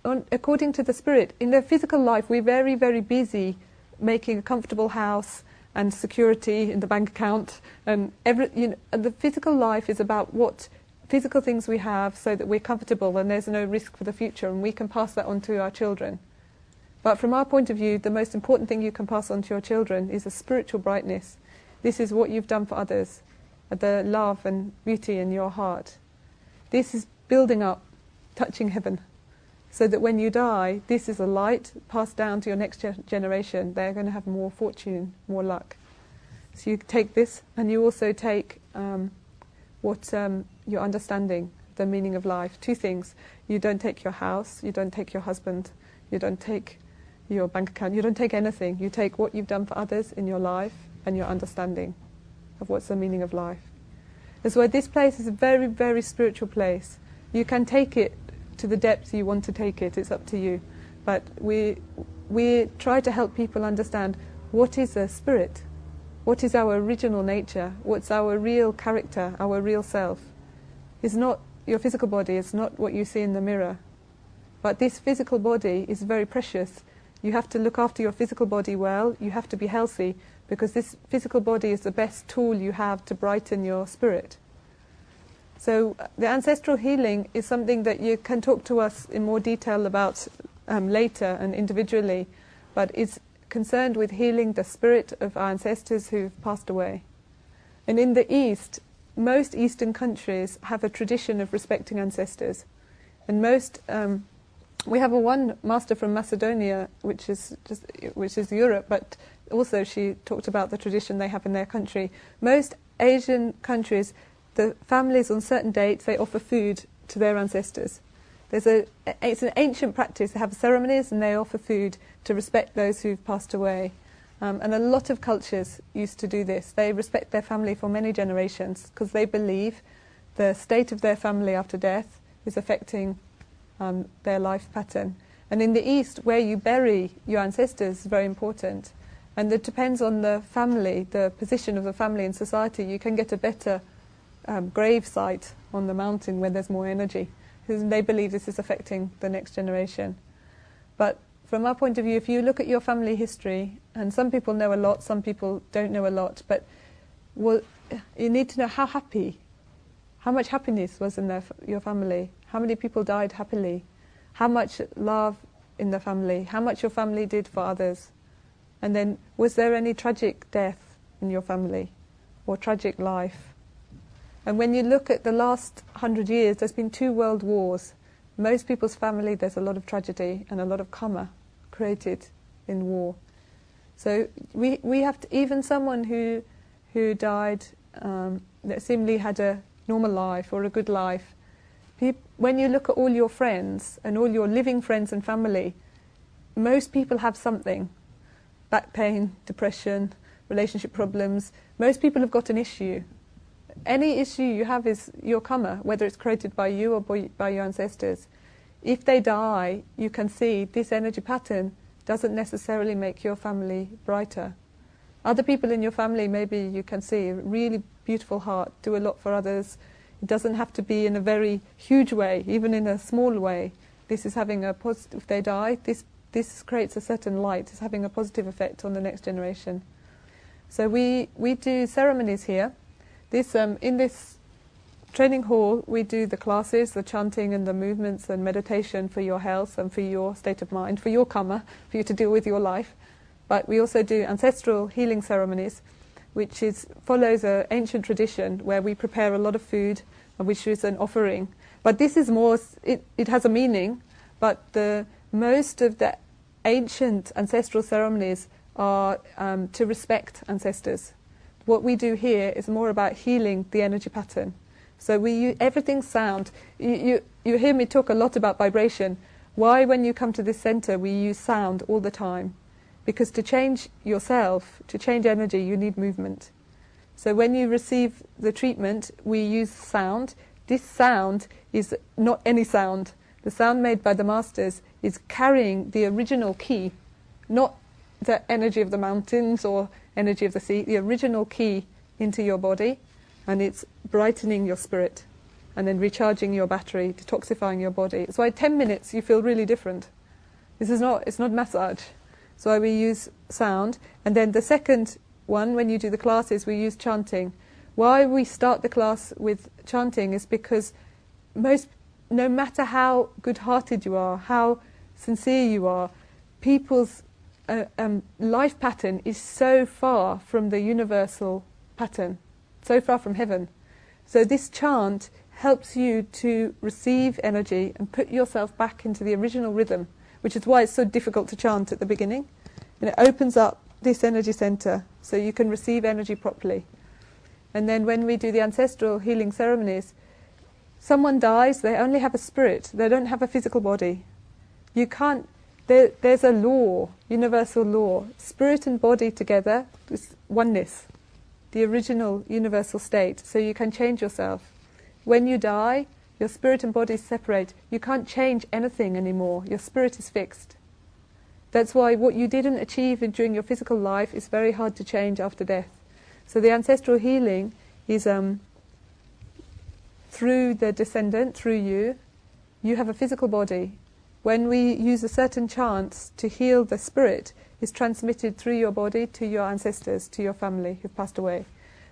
According to the spirit, in the physical life, we're very, very busy making a comfortable house and security in the bank account, and the physical life is about what physical things we have so that we're comfortable and there's no risk for the future, and we can pass that on to our children. But from our point of view, the most important thing you can pass on to your children is a spiritual brightness. This is what you've done for others, the love and beauty in your heart. This is building up, touching heaven, so that when you die, this is a light passed down to your next generation. They're going to have more fortune, more luck. So you take this, and you also take your understanding, the meaning of life. Two things. You don't take your house, you don't take your husband, you don't take your bank account, you don't take anything. You take what you've done for others in your life and your understanding of what's the meaning of life. And so this place is a very, very spiritual place. You can take it to the depth you want to take it, it's up to you. But we try to help people understand what is a spirit, what is our original nature, what's our real character, our real self. It's not your physical body, it's not what you see in the mirror. But this physical body is very precious. You have to look after your physical body well, you have to be healthy, because this physical body is the best tool you have to brighten your spirit. So the ancestral healing is something that you can talk to us in more detail about later and individually, but it's concerned with healing the spirit of our ancestors who've passed away. And in the East, most Eastern countries have a tradition of respecting ancestors. And we have one master from Macedonia, which is Europe, but also she talked about the tradition they have in their country. Most Asian countries, the families on certain dates, they offer food to their ancestors. It's an ancient practice. They have ceremonies and they offer food to respect those who've passed away. And a lot of cultures used to do this. They respect their family for many generations because they believe the state of their family after death is affecting their life pattern. And in the East, where you bury your ancestors is very important. And it depends on the family, the position of the family in society. You can get a better grave site on the mountain where there's more energy, because they believe this is affecting the next generation. But from our point of view, if you look at your family history, and some people know a lot, some people don't know a lot, but you need to know how much happiness was in your family, how many people died happily, how much love in the family, how much your family did for others. And then, was there any tragic death in your family, or tragic life? And when you look at the last 100 years, there's been 2 world wars. Most people's family, there's a lot of tragedy and a lot of karma created in war. So we have to, even someone who died, that seemingly had a normal life or a good life, when you look at all your friends and all your living friends and family, most people have something. Back pain, depression, relationship problems. Most people have got an issue. Any issue you have is your karma, whether it's created by you or by your ancestors. If they die, you can see this energy pattern doesn't necessarily make your family brighter. Other people in your family, maybe you can see a really beautiful heart, do a lot for others. It doesn't have to be in a very huge way, even in a small way. This is having a positive, if they die, this creates a certain light, it's having a positive effect on the next generation. So we do ceremonies here. In this training hall, we do the classes, the chanting and the movements and meditation for your health and for your state of mind, for your karma, for you to deal with your life. But we also do ancestral healing ceremonies, which follows an ancient tradition where we prepare a lot of food, which is an offering. But this is more, it has a meaning, but most of the ancient ancestral ceremonies are to respect ancestors. What we do here is more about healing the energy pattern. So everything's sound. You hear me talk a lot about vibration. Why, when you come to this center, we use sound all the time? Because to change yourself, to change energy, you need movement. So when you receive the treatment, we use sound. This sound is not any sound. The sound made by the masters is carrying the original key, not the energy of the mountains or energy of the sea, the original key into your body, and it's brightening your spirit and then recharging your battery, detoxifying your body. It's why 10 minutes you feel really different. It's not massage. So we use sound. And then the second one, when you do the classes, we use chanting. Why we start the class with chanting is because no matter how good-hearted you are, how sincere you are, people's life pattern is so far from the universal pattern, so far from heaven. So this chant helps you to receive energy and put yourself back into the original rhythm, which is why it's so difficult to chant at the beginning. And it opens up this energy center so you can receive energy properly. And then when we do the ancestral healing ceremonies, someone dies, they only have a spirit, they don't have a physical body. You can't, there's a law, universal law, spirit and body together, is oneness, the original universal state, so you can change yourself. When you die, your spirit and body separate. You can't change anything anymore, your spirit is fixed. That's why what you didn't achieve during your physical life is very hard to change after death. So the ancestral healing is through the descendant, through you. You have a physical body. When we use a certain chant to heal the spirit, it's transmitted through your body to your ancestors, to your family who've passed away.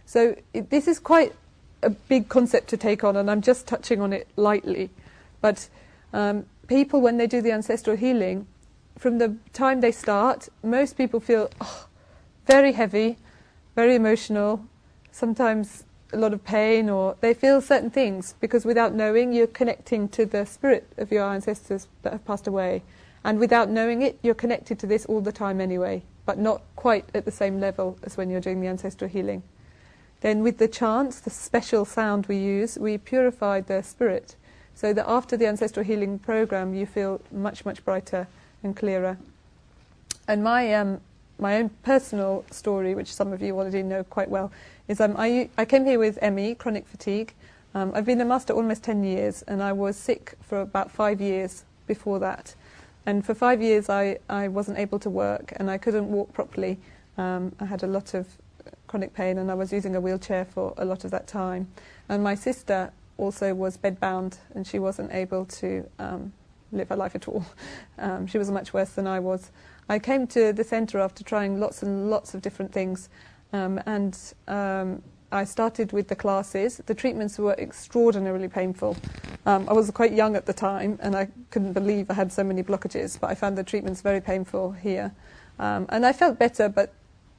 So this is quite a big concept to take on, and I'm just touching on it lightly. But people, when they do the ancestral healing, from the time they start, most people feel very heavy, very emotional, sometimes a lot of pain, or they feel certain things, because without knowing, you're connecting to the spirit of your ancestors that have passed away. And without knowing it, you're connected to this all the time anyway, but not quite at the same level as when you're doing the ancestral healing. Then with the chants, the special sound we use, we purify the spirit, so that after the ancestral healing program, you feel much, much brighter and clearer. And my own personal story, which some of you already know quite well, is I came here with ME, chronic fatigue. I've been a master almost 10 years, and I was sick for about 5 years before that. And for 5 years I wasn't able to work, and I couldn't walk properly. I had a lot of chronic pain, and I was using a wheelchair for a lot of that time. And my sister also was bedbound, and she wasn't able to live her life at all. She was much worse than I was. I came to the centre after trying lots and lots of different things, and I started with the classes. The treatments were extraordinarily painful. I was quite young at the time, and I couldn't believe I had so many blockages, but I found the treatments very painful here. And I felt better, but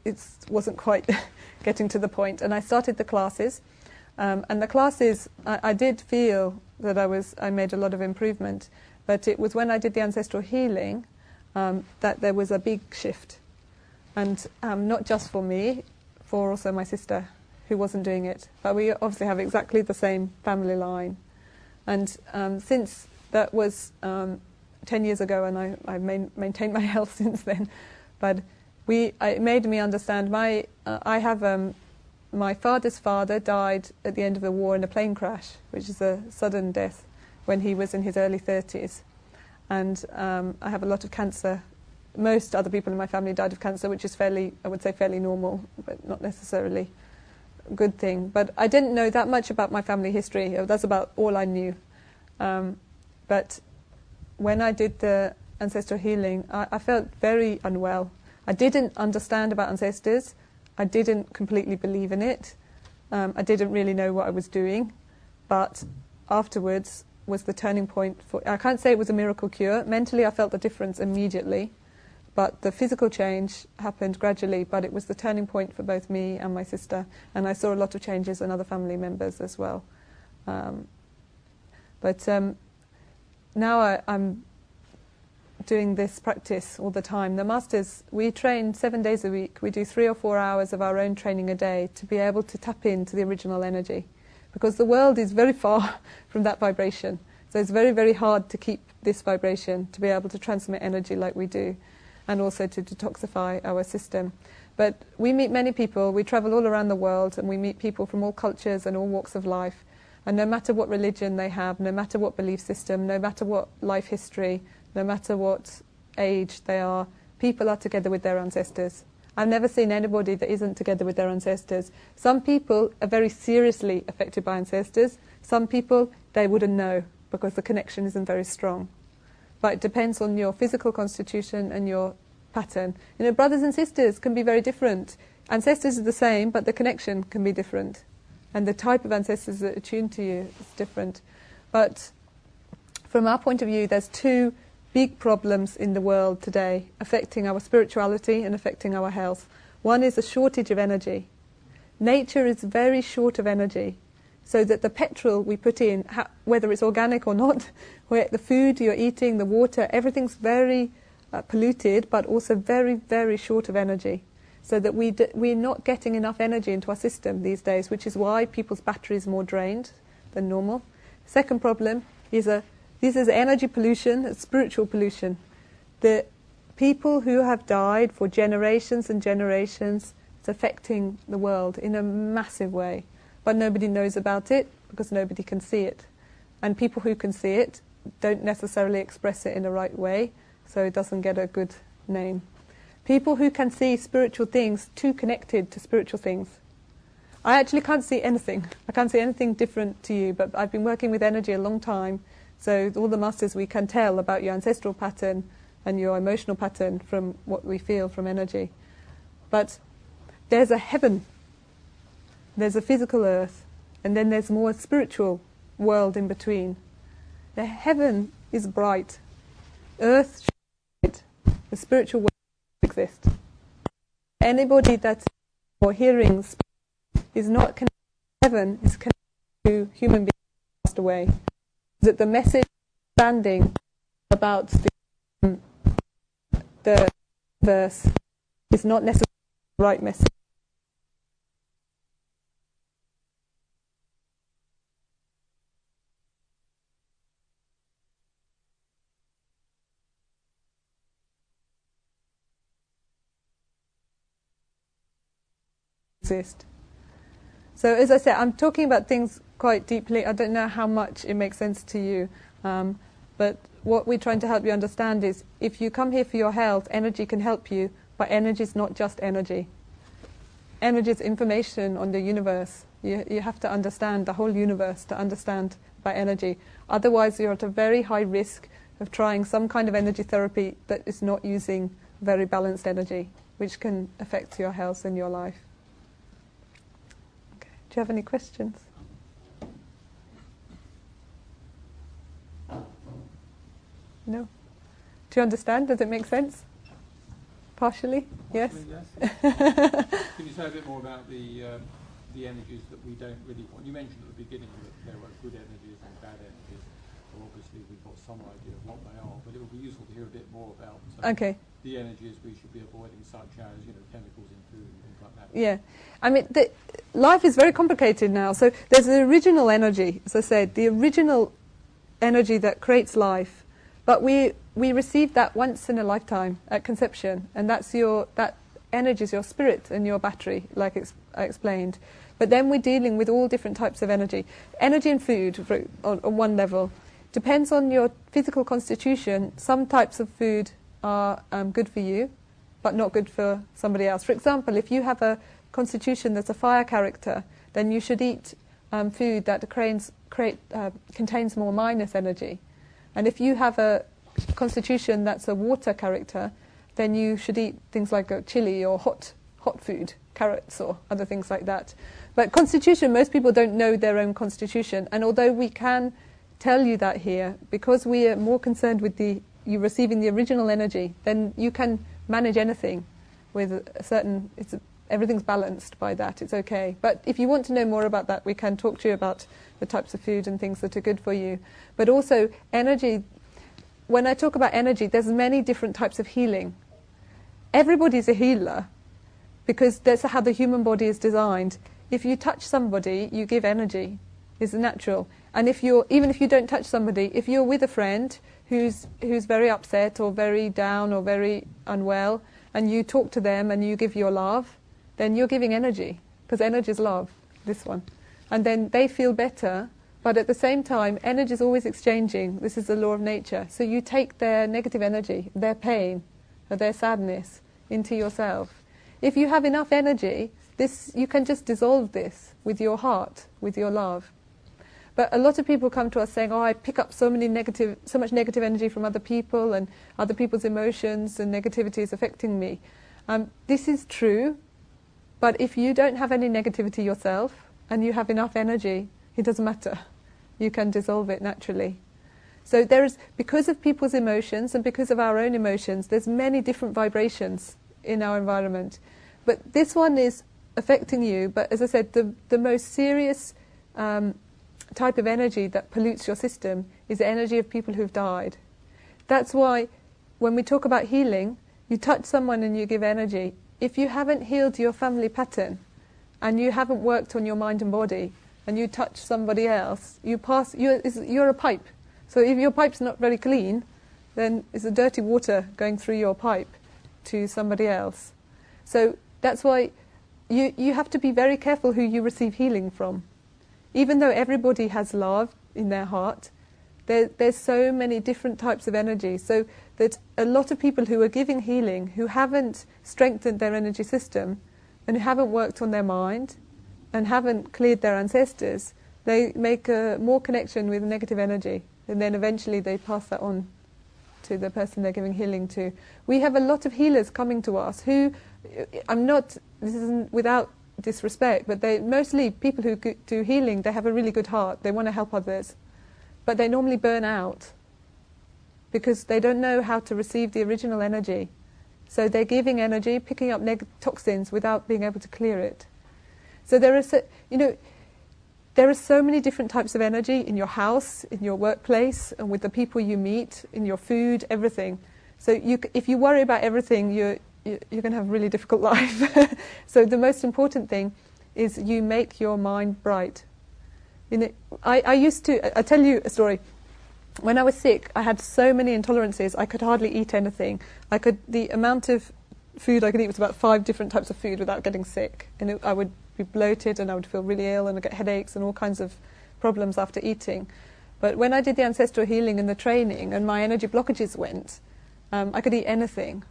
it wasn't quite getting to the point. And I started the classes, and the classes, I did feel that I made a lot of improvement, but it was when I did the ancestral healing that there was a big shift. And not just for me, for also my sister, who wasn't doing it. But we obviously have exactly the same family line. And since that was 10 years ago, and I've maintained my health since then, but it made me understand. My father's father died at the end of the war in a plane crash, which is a sudden death, when he was in his early 30s. And I have a lot of cancer. Most other people in my family died of cancer, which is I would say fairly normal, but not necessarily a good thing. But I didn't know that much about my family history. That's about all I knew. But when I did the ancestral healing, I felt very unwell. I didn't understand about ancestors. I didn't completely believe in it. I didn't really know what I was doing. But afterwards was the turning point. I can't say it was a miracle cure. Mentally, I felt the difference immediately. But the physical change happened gradually, but it was the turning point for both me and my sister. And I saw a lot of changes in other family members as well. But now I'm doing this practice all the time. The masters, we train 7 days a week. We do 3 or 4 hours of our own training a day to be able to tap into the original energy. Because the world is very far from that vibration. So it's very, very hard to keep this vibration, to be able to transmit energy like we do, and also to detoxify our system. But we meet many people. We travel all around the world, and we meet people from all cultures and all walks of life. And no matter what religion they have, no matter what belief system, no matter what life history, no matter what age they are, people are together with their ancestors. I've never seen anybody that isn't together with their ancestors. Some people are very seriously affected by ancestors. Some people, they wouldn't know because the connection isn't very strong. But it depends on your physical constitution and your pattern. You know, brothers and sisters can be very different. Ancestors are the same, but the connection can be different. And the type of ancestors that are attuned to you is different. But from our point of view, there's 2 big problems in the world today affecting our spirituality and affecting our health. One is a shortage of energy. Nature is very short of energy, so that the petrol we put in, whether it's organic or not, where the food you're eating, the water, everything's very polluted, but also very, very short of energy. So that we're not getting enough energy into our system these days, which is why people's batteries are more drained than normal. Second problem is this is energy pollution, spiritual pollution. The people who have died for generations and generations, it's affecting the world in a massive way. But nobody knows about it because nobody can see it. And people who can see it don't necessarily express it in the right way, so it doesn't get a good name. People who can see spiritual things, too connected to spiritual things. I actually can't see anything. I can't see anything different to you, but I've been working with energy a long time. So all the masters, we can tell about your ancestral pattern and your emotional pattern from what we feel from energy. But there's a heaven, there's a physical earth, and then there's more spiritual world in between. The heaven is bright, earth is bright, the spiritual world exist. Anybody that's or hearing is not connected to heaven, is connected to human beings who passed away. That the message standing about the verse is not necessarily the right message. Exist. So as I said, I'm talking about things quite deeply. I don't know how much it makes sense to you, but what we're trying to help you understand is if you come here for your health, energy can help you, but but energy is not just energy. Energy is information on the universe. You have to understand the whole universe to understand about energy. Otherwise, you're at a very high risk of trying some kind of energy therapy that is not using very balanced energy, which can affect your health and your life. Okay. Do you have any questions? No? Do you understand? Does it make sense? Partially? Yes? Yes. Can you say a bit more about the energies that we don't really want? You mentioned at the beginning that there were good energies and bad energies. Well, obviously we've got some idea of what they are, but it would be useful to hear a bit more about the energies we should be avoiding, such as chemicals in food and things like that. Yeah. I mean, life is very complicated now. So there's the original energy, as I said, the original energy that creates life. But we receive that once in a lifetime at conception, and that energy is your spirit and your battery, like I explained. But then we're dealing with all different types of energy. Energy in food, on one level, depends on your physical constitution. Some types of food are good for you, but not good for somebody else. For example, if you have a constitution that's a fire character, then you should eat food that contains more minus energy. And if you have a constitution that's a water character, then you should eat things like a chili or hot food, carrots or other things like that. But constitution, most people don't know their own constitution. And although we can tell you that here, because we are more concerned with you receiving the original energy, then you can manage anything with a certain, everything's balanced by that, it's okay. But if you want to know more about that, we can talk to you about the types of food and things that are good for you. But also energy, when I talk about energy, there's many different types of healing. Everybody's a healer because that's how the human body is designed. If you touch somebody, you give energy. It's natural. And even if you don't touch somebody, if you're with a friend who's very upset or very down or very unwell, and you talk to them and you give your love, then you're giving energy, because energy is love, this one. And then they feel better, but at the same time, energy is always exchanging. This is the law of nature. So you take their negative energy, their pain, or their sadness into yourself. If you have enough energy, you can just dissolve this with your heart, with your love. But a lot of people come to us saying, I pick up so much negative energy from other people and other people's emotions, and negativity is affecting me. This is true, but if you don't have any negativity yourself and you have enough energy, it doesn't matter. You can dissolve it naturally. So because of people's emotions and because of our own emotions, there's many different vibrations in our environment. But this one is affecting you, but as I said, the most serious type of energy that pollutes your system is the energy of people who've died. That's why when we talk about healing, you touch someone and you give energy. If you haven't healed your family pattern and you haven't worked on your mind and body and you touch somebody else, you're a pipe. So if your pipe's not very clean, then it's a dirty water going through your pipe to somebody else. So that's why you have to be very careful who you receive healing from. Even though everybody has love in their heart, there's so many different types of energy, so that a lot of people who are giving healing, who haven't strengthened their energy system, and who haven't worked on their mind, and haven't cleared their ancestors, they make more connection with negative energy, and then eventually they pass that on to the person they're giving healing to. We have a lot of healers coming to us who, this isn't without disrespect, but mostly people who do healing, they have a really good heart, they want to help others, but they normally burn out because they don't know how to receive the original energy. So they're giving energy, picking up toxins without being able to clear it. So there are so many different types of energy in your house, in your workplace, and with the people you meet, in your food, everything. So if you worry about everything, you're going to have a really difficult life. So the most important thing is you make your mind bright. I'll tell you a story. When I was sick, I had so many intolerances, I could hardly eat anything. The amount of food I could eat was about 5 different types of food without getting sick. And I would be bloated and I would feel really ill and I'd get headaches and all kinds of problems after eating. But when I did the ancestral healing and the training and my energy blockages went, I could eat anything.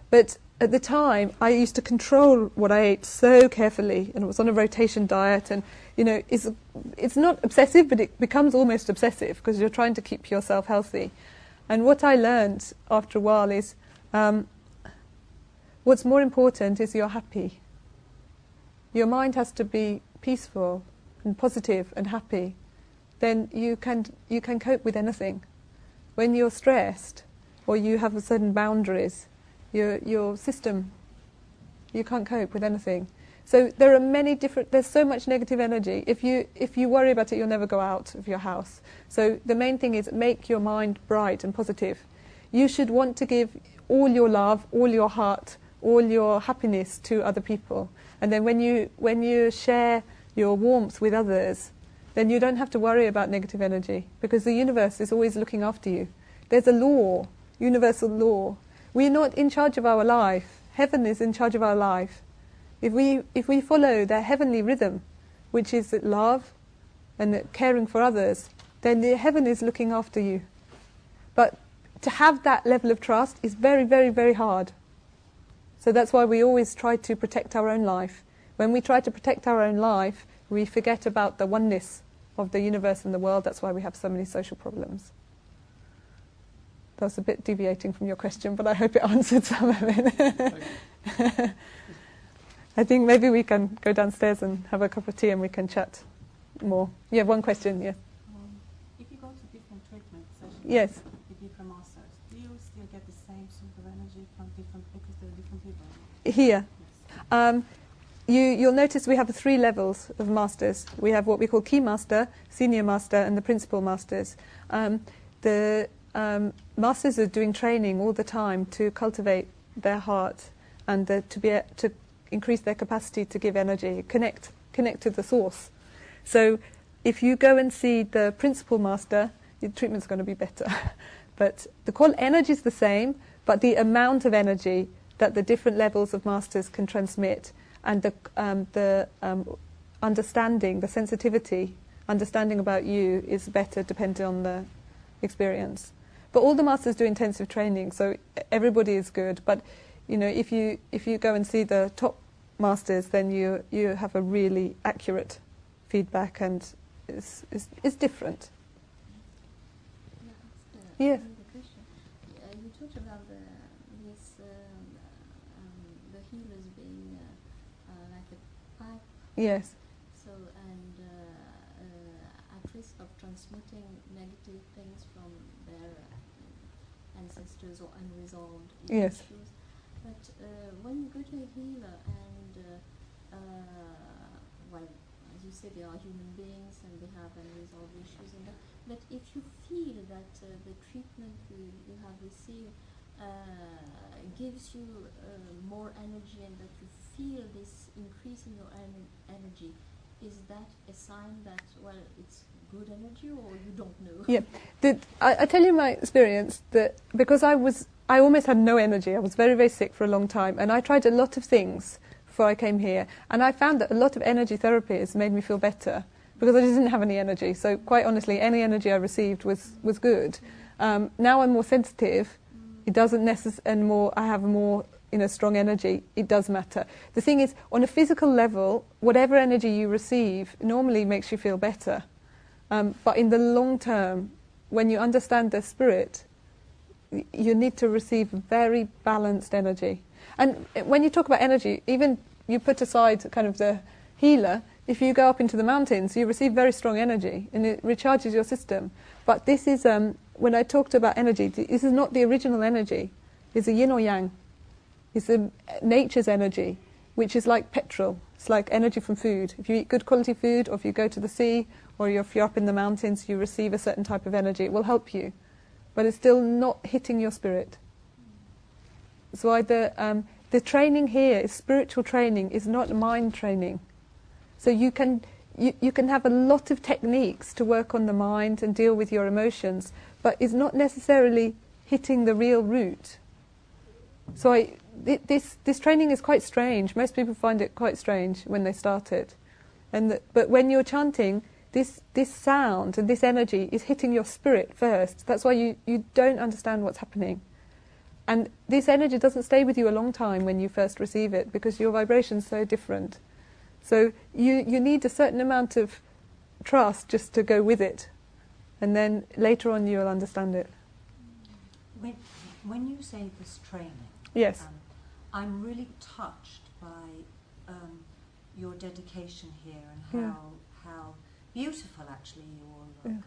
But at the time, I used to control what I ate so carefully, and it was on a rotation diet. And it's not obsessive, but it becomes almost obsessive because you're trying to keep yourself healthy. And what I learned after a while is what's more important is you're happy. Your mind has to be peaceful and positive and happy. Then you can cope with anything. When you're stressed or you have certain boundaries, your system, you can't cope with anything. So there are there's so much negative energy. If you worry about it, you'll never go out of your house. So the main thing is make your mind bright and positive. You should want to give all your love, all your heart, all your happiness to other people. And then when you share your warmth with others, then you don't have to worry about negative energy, because the universe is always looking after you. There's a law, universal law. We're not in charge of our life. Heaven is in charge of our life. If we follow their heavenly rhythm, which is love and caring for others, then the heaven is looking after you. But to have that level of trust is very, very, very hard. So that's why we always try to protect our own life. When we try to protect our own life, we forget about the oneness of the universe and the world. That's why we have so many social problems. That was a bit deviating from your question, but I hope it answered some of it. I think maybe we can go downstairs and have a cup of tea and we can chat more. You have one question, yes? If you go to different treatment sessions Yes. with different masters, do you still get the same sort of energy from different, because there are different people? Here. Yes. You'll notice we have 3 levels of masters. We have what we call key master, senior master, and the principal masters. The masters are doing training all the time to cultivate their heart and to increase their capacity to give energy, connect to the source. So if you go and see the principal master, your treatment's going to be better. But the energy is the same, but the amount of energy that the different levels of masters can transmit and the understanding, the sensitivity, understanding about you is better depending on the experience. But all the masters do intensive training, so everybody is good. But if you go and see the top masters, then you have a really accurate feedback, and it's different. Yes. You talked about the healers being like a pipe. Yes. So at risk of transmitting negative things from their ancestors or unresolved Yes. issues. But when you go to a healer and as you said, they are human beings and they have unresolved issues and that. But if you feel that the treatment you have received gives you more energy and that you feel this increase in your energy, is that a sign that, it's good energy, or you don't know? Yeah. I tell you my experience, that because I almost had no energy. I was very, very sick for a long time, and I tried a lot of things before I came here, and I found that a lot of energy therapy has made me feel better, because I just didn't have any energy. So quite honestly, any energy I received was good. Now I'm more sensitive. It doesn't necessarily, I have more strong energy. It does matter. The thing is, on a physical level, whatever energy you receive normally makes you feel better. But in the long term, when you understand the spirit, you need to receive very balanced energy. And when you talk about energy, even you put aside kind of the healer, if you go up into the mountains, you receive very strong energy and it recharges your system. But this is, when I talked about energy, this is not the original energy. It's a yin or yang. It's nature's energy, which is like petrol. It's like energy from food. If you eat good quality food, or if you go to the sea, or if you're up in the mountains, you receive a certain type of energy. It will help you. But it's still not hitting your spirit. That's why the training here is spiritual training, is not mind training. So you can have a lot of techniques to work on the mind and deal with your emotions, but it's not necessarily hitting the real root. So this training is quite strange. Most people find it quite strange when they start it. But when you're chanting, this sound and this energy is hitting your spirit first. That's why you don't understand what's happening. and this energy doesn't stay with you a long time when you first receive it, because your vibration's so different. So you need a certain amount of trust just to go with it, and then later on you'll understand it. When you say this training, Yes. I'm really touched by your dedication here and how beautiful actually you all look.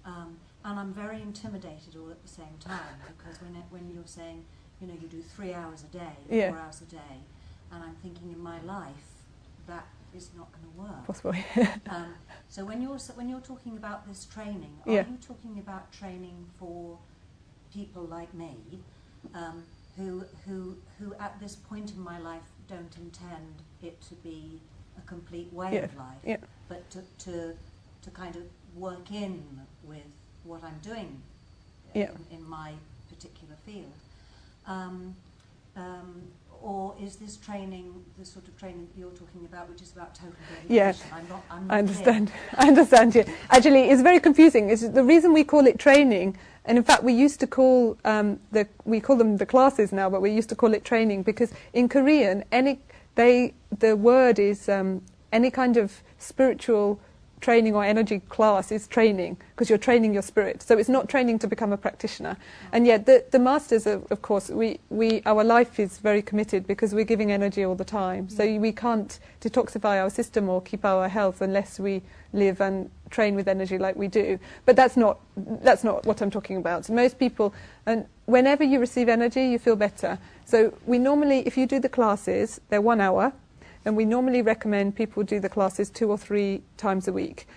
Yeah. And I'm very intimidated all at the same time, because when you're saying, you know, you do 3 hours a day, Yeah. 4 hours a day, and I'm thinking in my life that is not going to work. Possibly. So when you're talking about this training, are Yeah. you talking about training for people like me, who at this point in my life don't intend it to be a complete way of life, Yeah. but to kind of work in with what I'm doing Yeah. in my particular field? Or is this training the sort of training you're talking about, which is about total dedication? Yes. I'm not I understand. clear. I understand you. Actually, it's very confusing. It's the reason we call it training, and in fact, we used to call we call them the classes now, but we used to call it training, because in Korean, the word is any kind of spiritual training or energy class is training, because you're training your spirit. So it's not training to become a practitioner. And yet the masters, of course, our life is very committed, because we're giving energy all the time. So we can't detoxify our system or keep our health unless we live and train with energy like we do. But that's not what I'm talking about. So most people, and whenever you receive energy, you feel better. So we normally, if you do the classes, they're 1 hour. And we normally recommend people do the classes 2 or 3 times a week.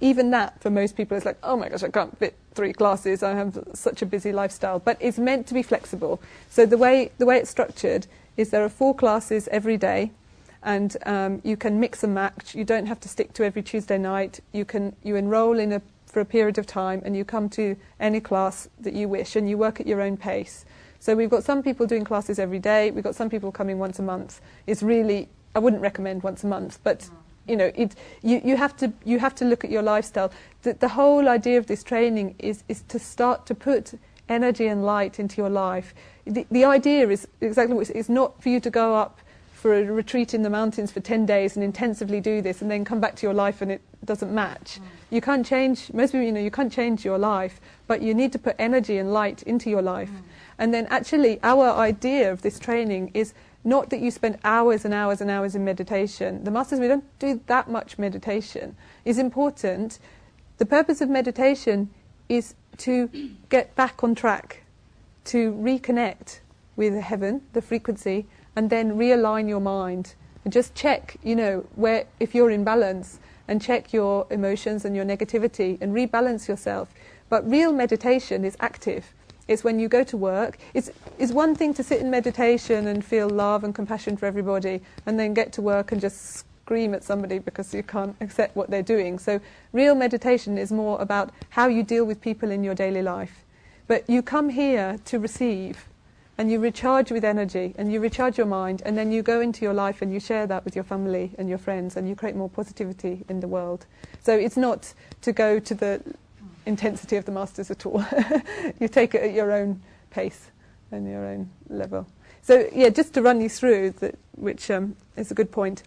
Even that, for most people, is like, oh my gosh, I can't fit 3 classes. I have such a busy lifestyle. But it's meant to be flexible. So the way it's structured is there are 4 classes every day, and you can mix and match. You don't have to stick to every Tuesday night. You enroll for a period of time, and you come to any class that you wish, and you work at your own pace. So we've got some people doing classes every day. We've got some people coming once a month. It's really, I wouldn't recommend once a month, but you know, you have to look at your lifestyle. The whole idea of this training is to start to put energy and light into your life. The idea is exactly what it's not for you to go up for a retreat in the mountains for 10 days and intensively do this and then come back to your life and it doesn't match. You can't change, most people, you can't change your life, but you need to put energy and light into your life. And then actually our idea of this training is not that you spend hours and hours and hours in meditation. The masters, we don't do that much meditation. It's important. The purpose of meditation is to get back on track, to reconnect with heaven, the frequency, and then realign your mind. And just check, where, if you're in balance, and check your emotions and your negativity and rebalance yourself. But real meditation is active. It's when you go to work. It's one thing to sit in meditation and feel love and compassion for everybody and then get to work and just scream at somebody because you can't accept what they're doing. So real meditation is more about how you deal with people in your daily life. But you come here to receive, and you recharge with energy, and you recharge your mind, and then you go into your life and you share that with your family and your friends, and you create more positivity in the world. So it's not to go to the intensity of the masters at all. You take it at your own pace and your own level. So yeah, just to run you through, which is a good point.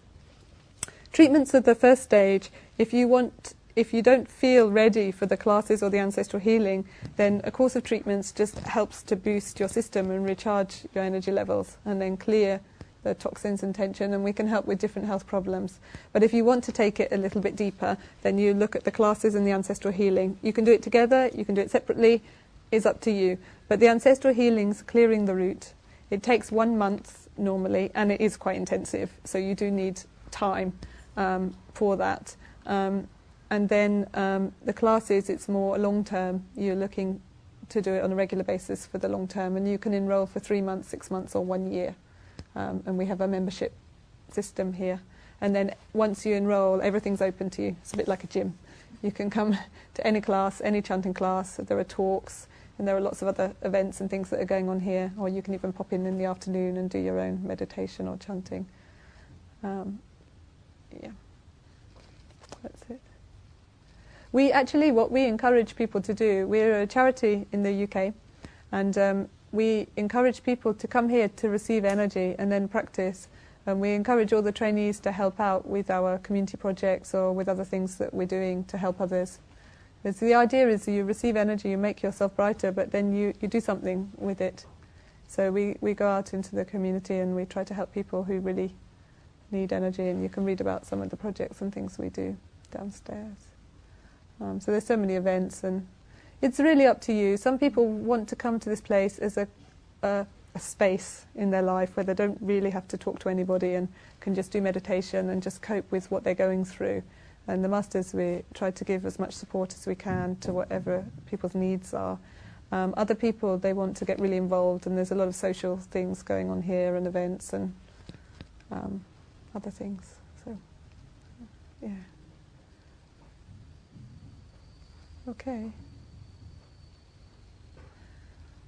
Treatments are the first stage. If you don't feel ready for the classes or the ancestral healing, then a course of treatments just helps to boost your system and recharge your energy levels and then clear the toxins and tension, and we can help with different health problems. But if you want to take it a little bit deeper, then you look at the classes and the ancestral healing. You can do it together, you can do it separately, it's up to you. But the ancestral healing's clearing the root. It takes 1 month normally, and it is quite intensive, so you do need time for that. And then the classes, it's more long term. You're looking to do it on a regular basis for the long term, and you can enroll for 3 months, 6 months, or 1 year. And we have a membership system here. And then once you enroll, everything's open to you. It's a bit like a gym. You can come to any class, any chanting class. There are talks, and there are lots of other events and things that are going on here. Or you can even pop in the afternoon and do your own meditation or chanting. Yeah, that's it. What we encourage people to do, we're a charity in the UK, and we encourage people to come here to receive energy and then practice. And we encourage all the trainees to help out with our community projects or with other things that we're doing to help others. Because the idea is you receive energy, you make yourself brighter, but then you do something with it. So we go out into the community and we try to help people who really need energy, and you can read about some of the projects and things we do downstairs. So there's so many events, and it's really up to you. Some people want to come to this place as a space in their life where they don't really have to talk to anybody and can just do meditation and just cope with what they're going through. And the Masters, we try to give as much support as we can to whatever people's needs are. Other people, they want to get really involved, and there's a lot of social things going on here and events and other things. So, yeah. Okay.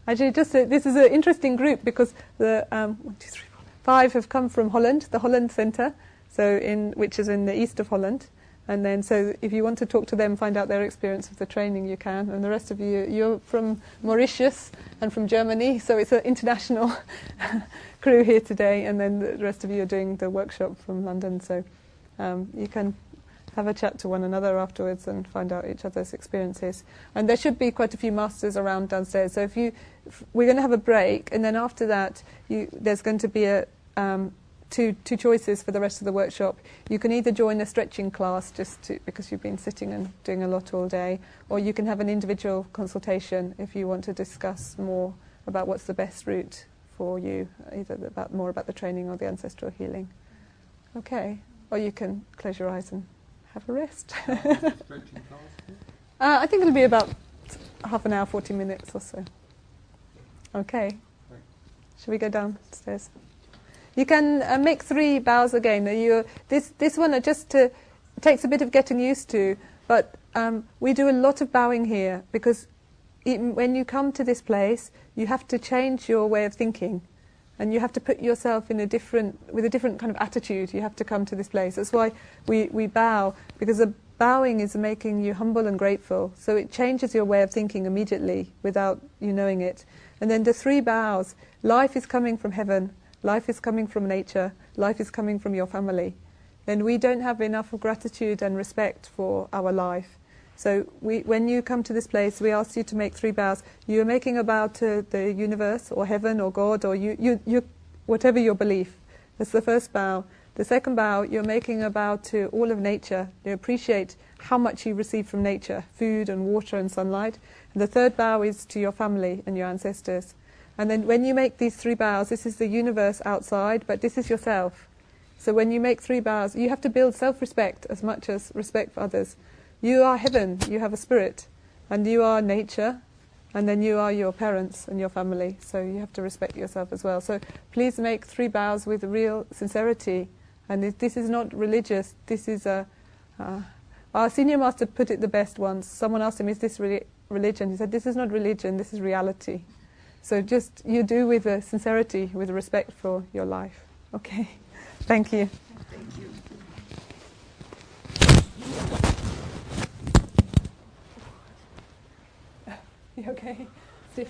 Actually, this is an interesting group because the 5 have come from Holland, the Holland Centre, which is in the east of Holland. And then, so if you want to talk to them, find out their experience of the training, you can. And the rest of you, you're from Mauritius and from Germany, so it's an international crew here today. And then the rest of you are doing the workshop from London, so you can have a chat to one another afterwards and find out each other's experiences. And there should be quite a few masters around downstairs. So we're going to have a break, and then after that, there's going to be two choices for the rest of the workshop. You can either join a stretching class because you've been sitting and doing a lot all day, or you can have an individual consultation if you want to discuss more about what's the best route for you, either more about the training or the ancestral healing. Okay, or you can close your eyes and have a rest. I think it'll be about half an hour, 40 minutes or so. Okay. Shall we go downstairs? You can make 3 bows again. This one takes a bit of getting used to, but we do a lot of bowing here because when you come to this place, you have to change your way of thinking, and you have to put yourself with a different kind of attitude. You have to come to this place. That's why we bow, because the bowing is making you humble and grateful. So it changes your way of thinking immediately without you knowing it. And then the 3 bows: life is coming from heaven. Life is coming from nature. Life is coming from your family. Then we don't have enough of gratitude and respect for our life. So when you come to this place, we ask you to make 3 bows. You're making a bow to the universe or heaven or God or you whatever your belief. That's the first bow. The second bow, you're making a bow to all of nature. You appreciate how much you receive from nature, food and water and sunlight. And the third bow is to your family and your ancestors. And then when you make these 3 bows, this is the universe outside, but this is yourself. So when you make 3 bows, you have to build self-respect as much as respect for others. You are heaven, you have a spirit, and you are nature, and then you are your parents and your family, so you have to respect yourself as well. So please make 3 bows with real sincerity, and this is not religious, this is our senior master put it the best once. Someone asked him, is this really religion? He said, this is not religion, this is reality. So just you do with sincerity, with respect for your life. Okay, thank you. Thank you. You okay? Stiff.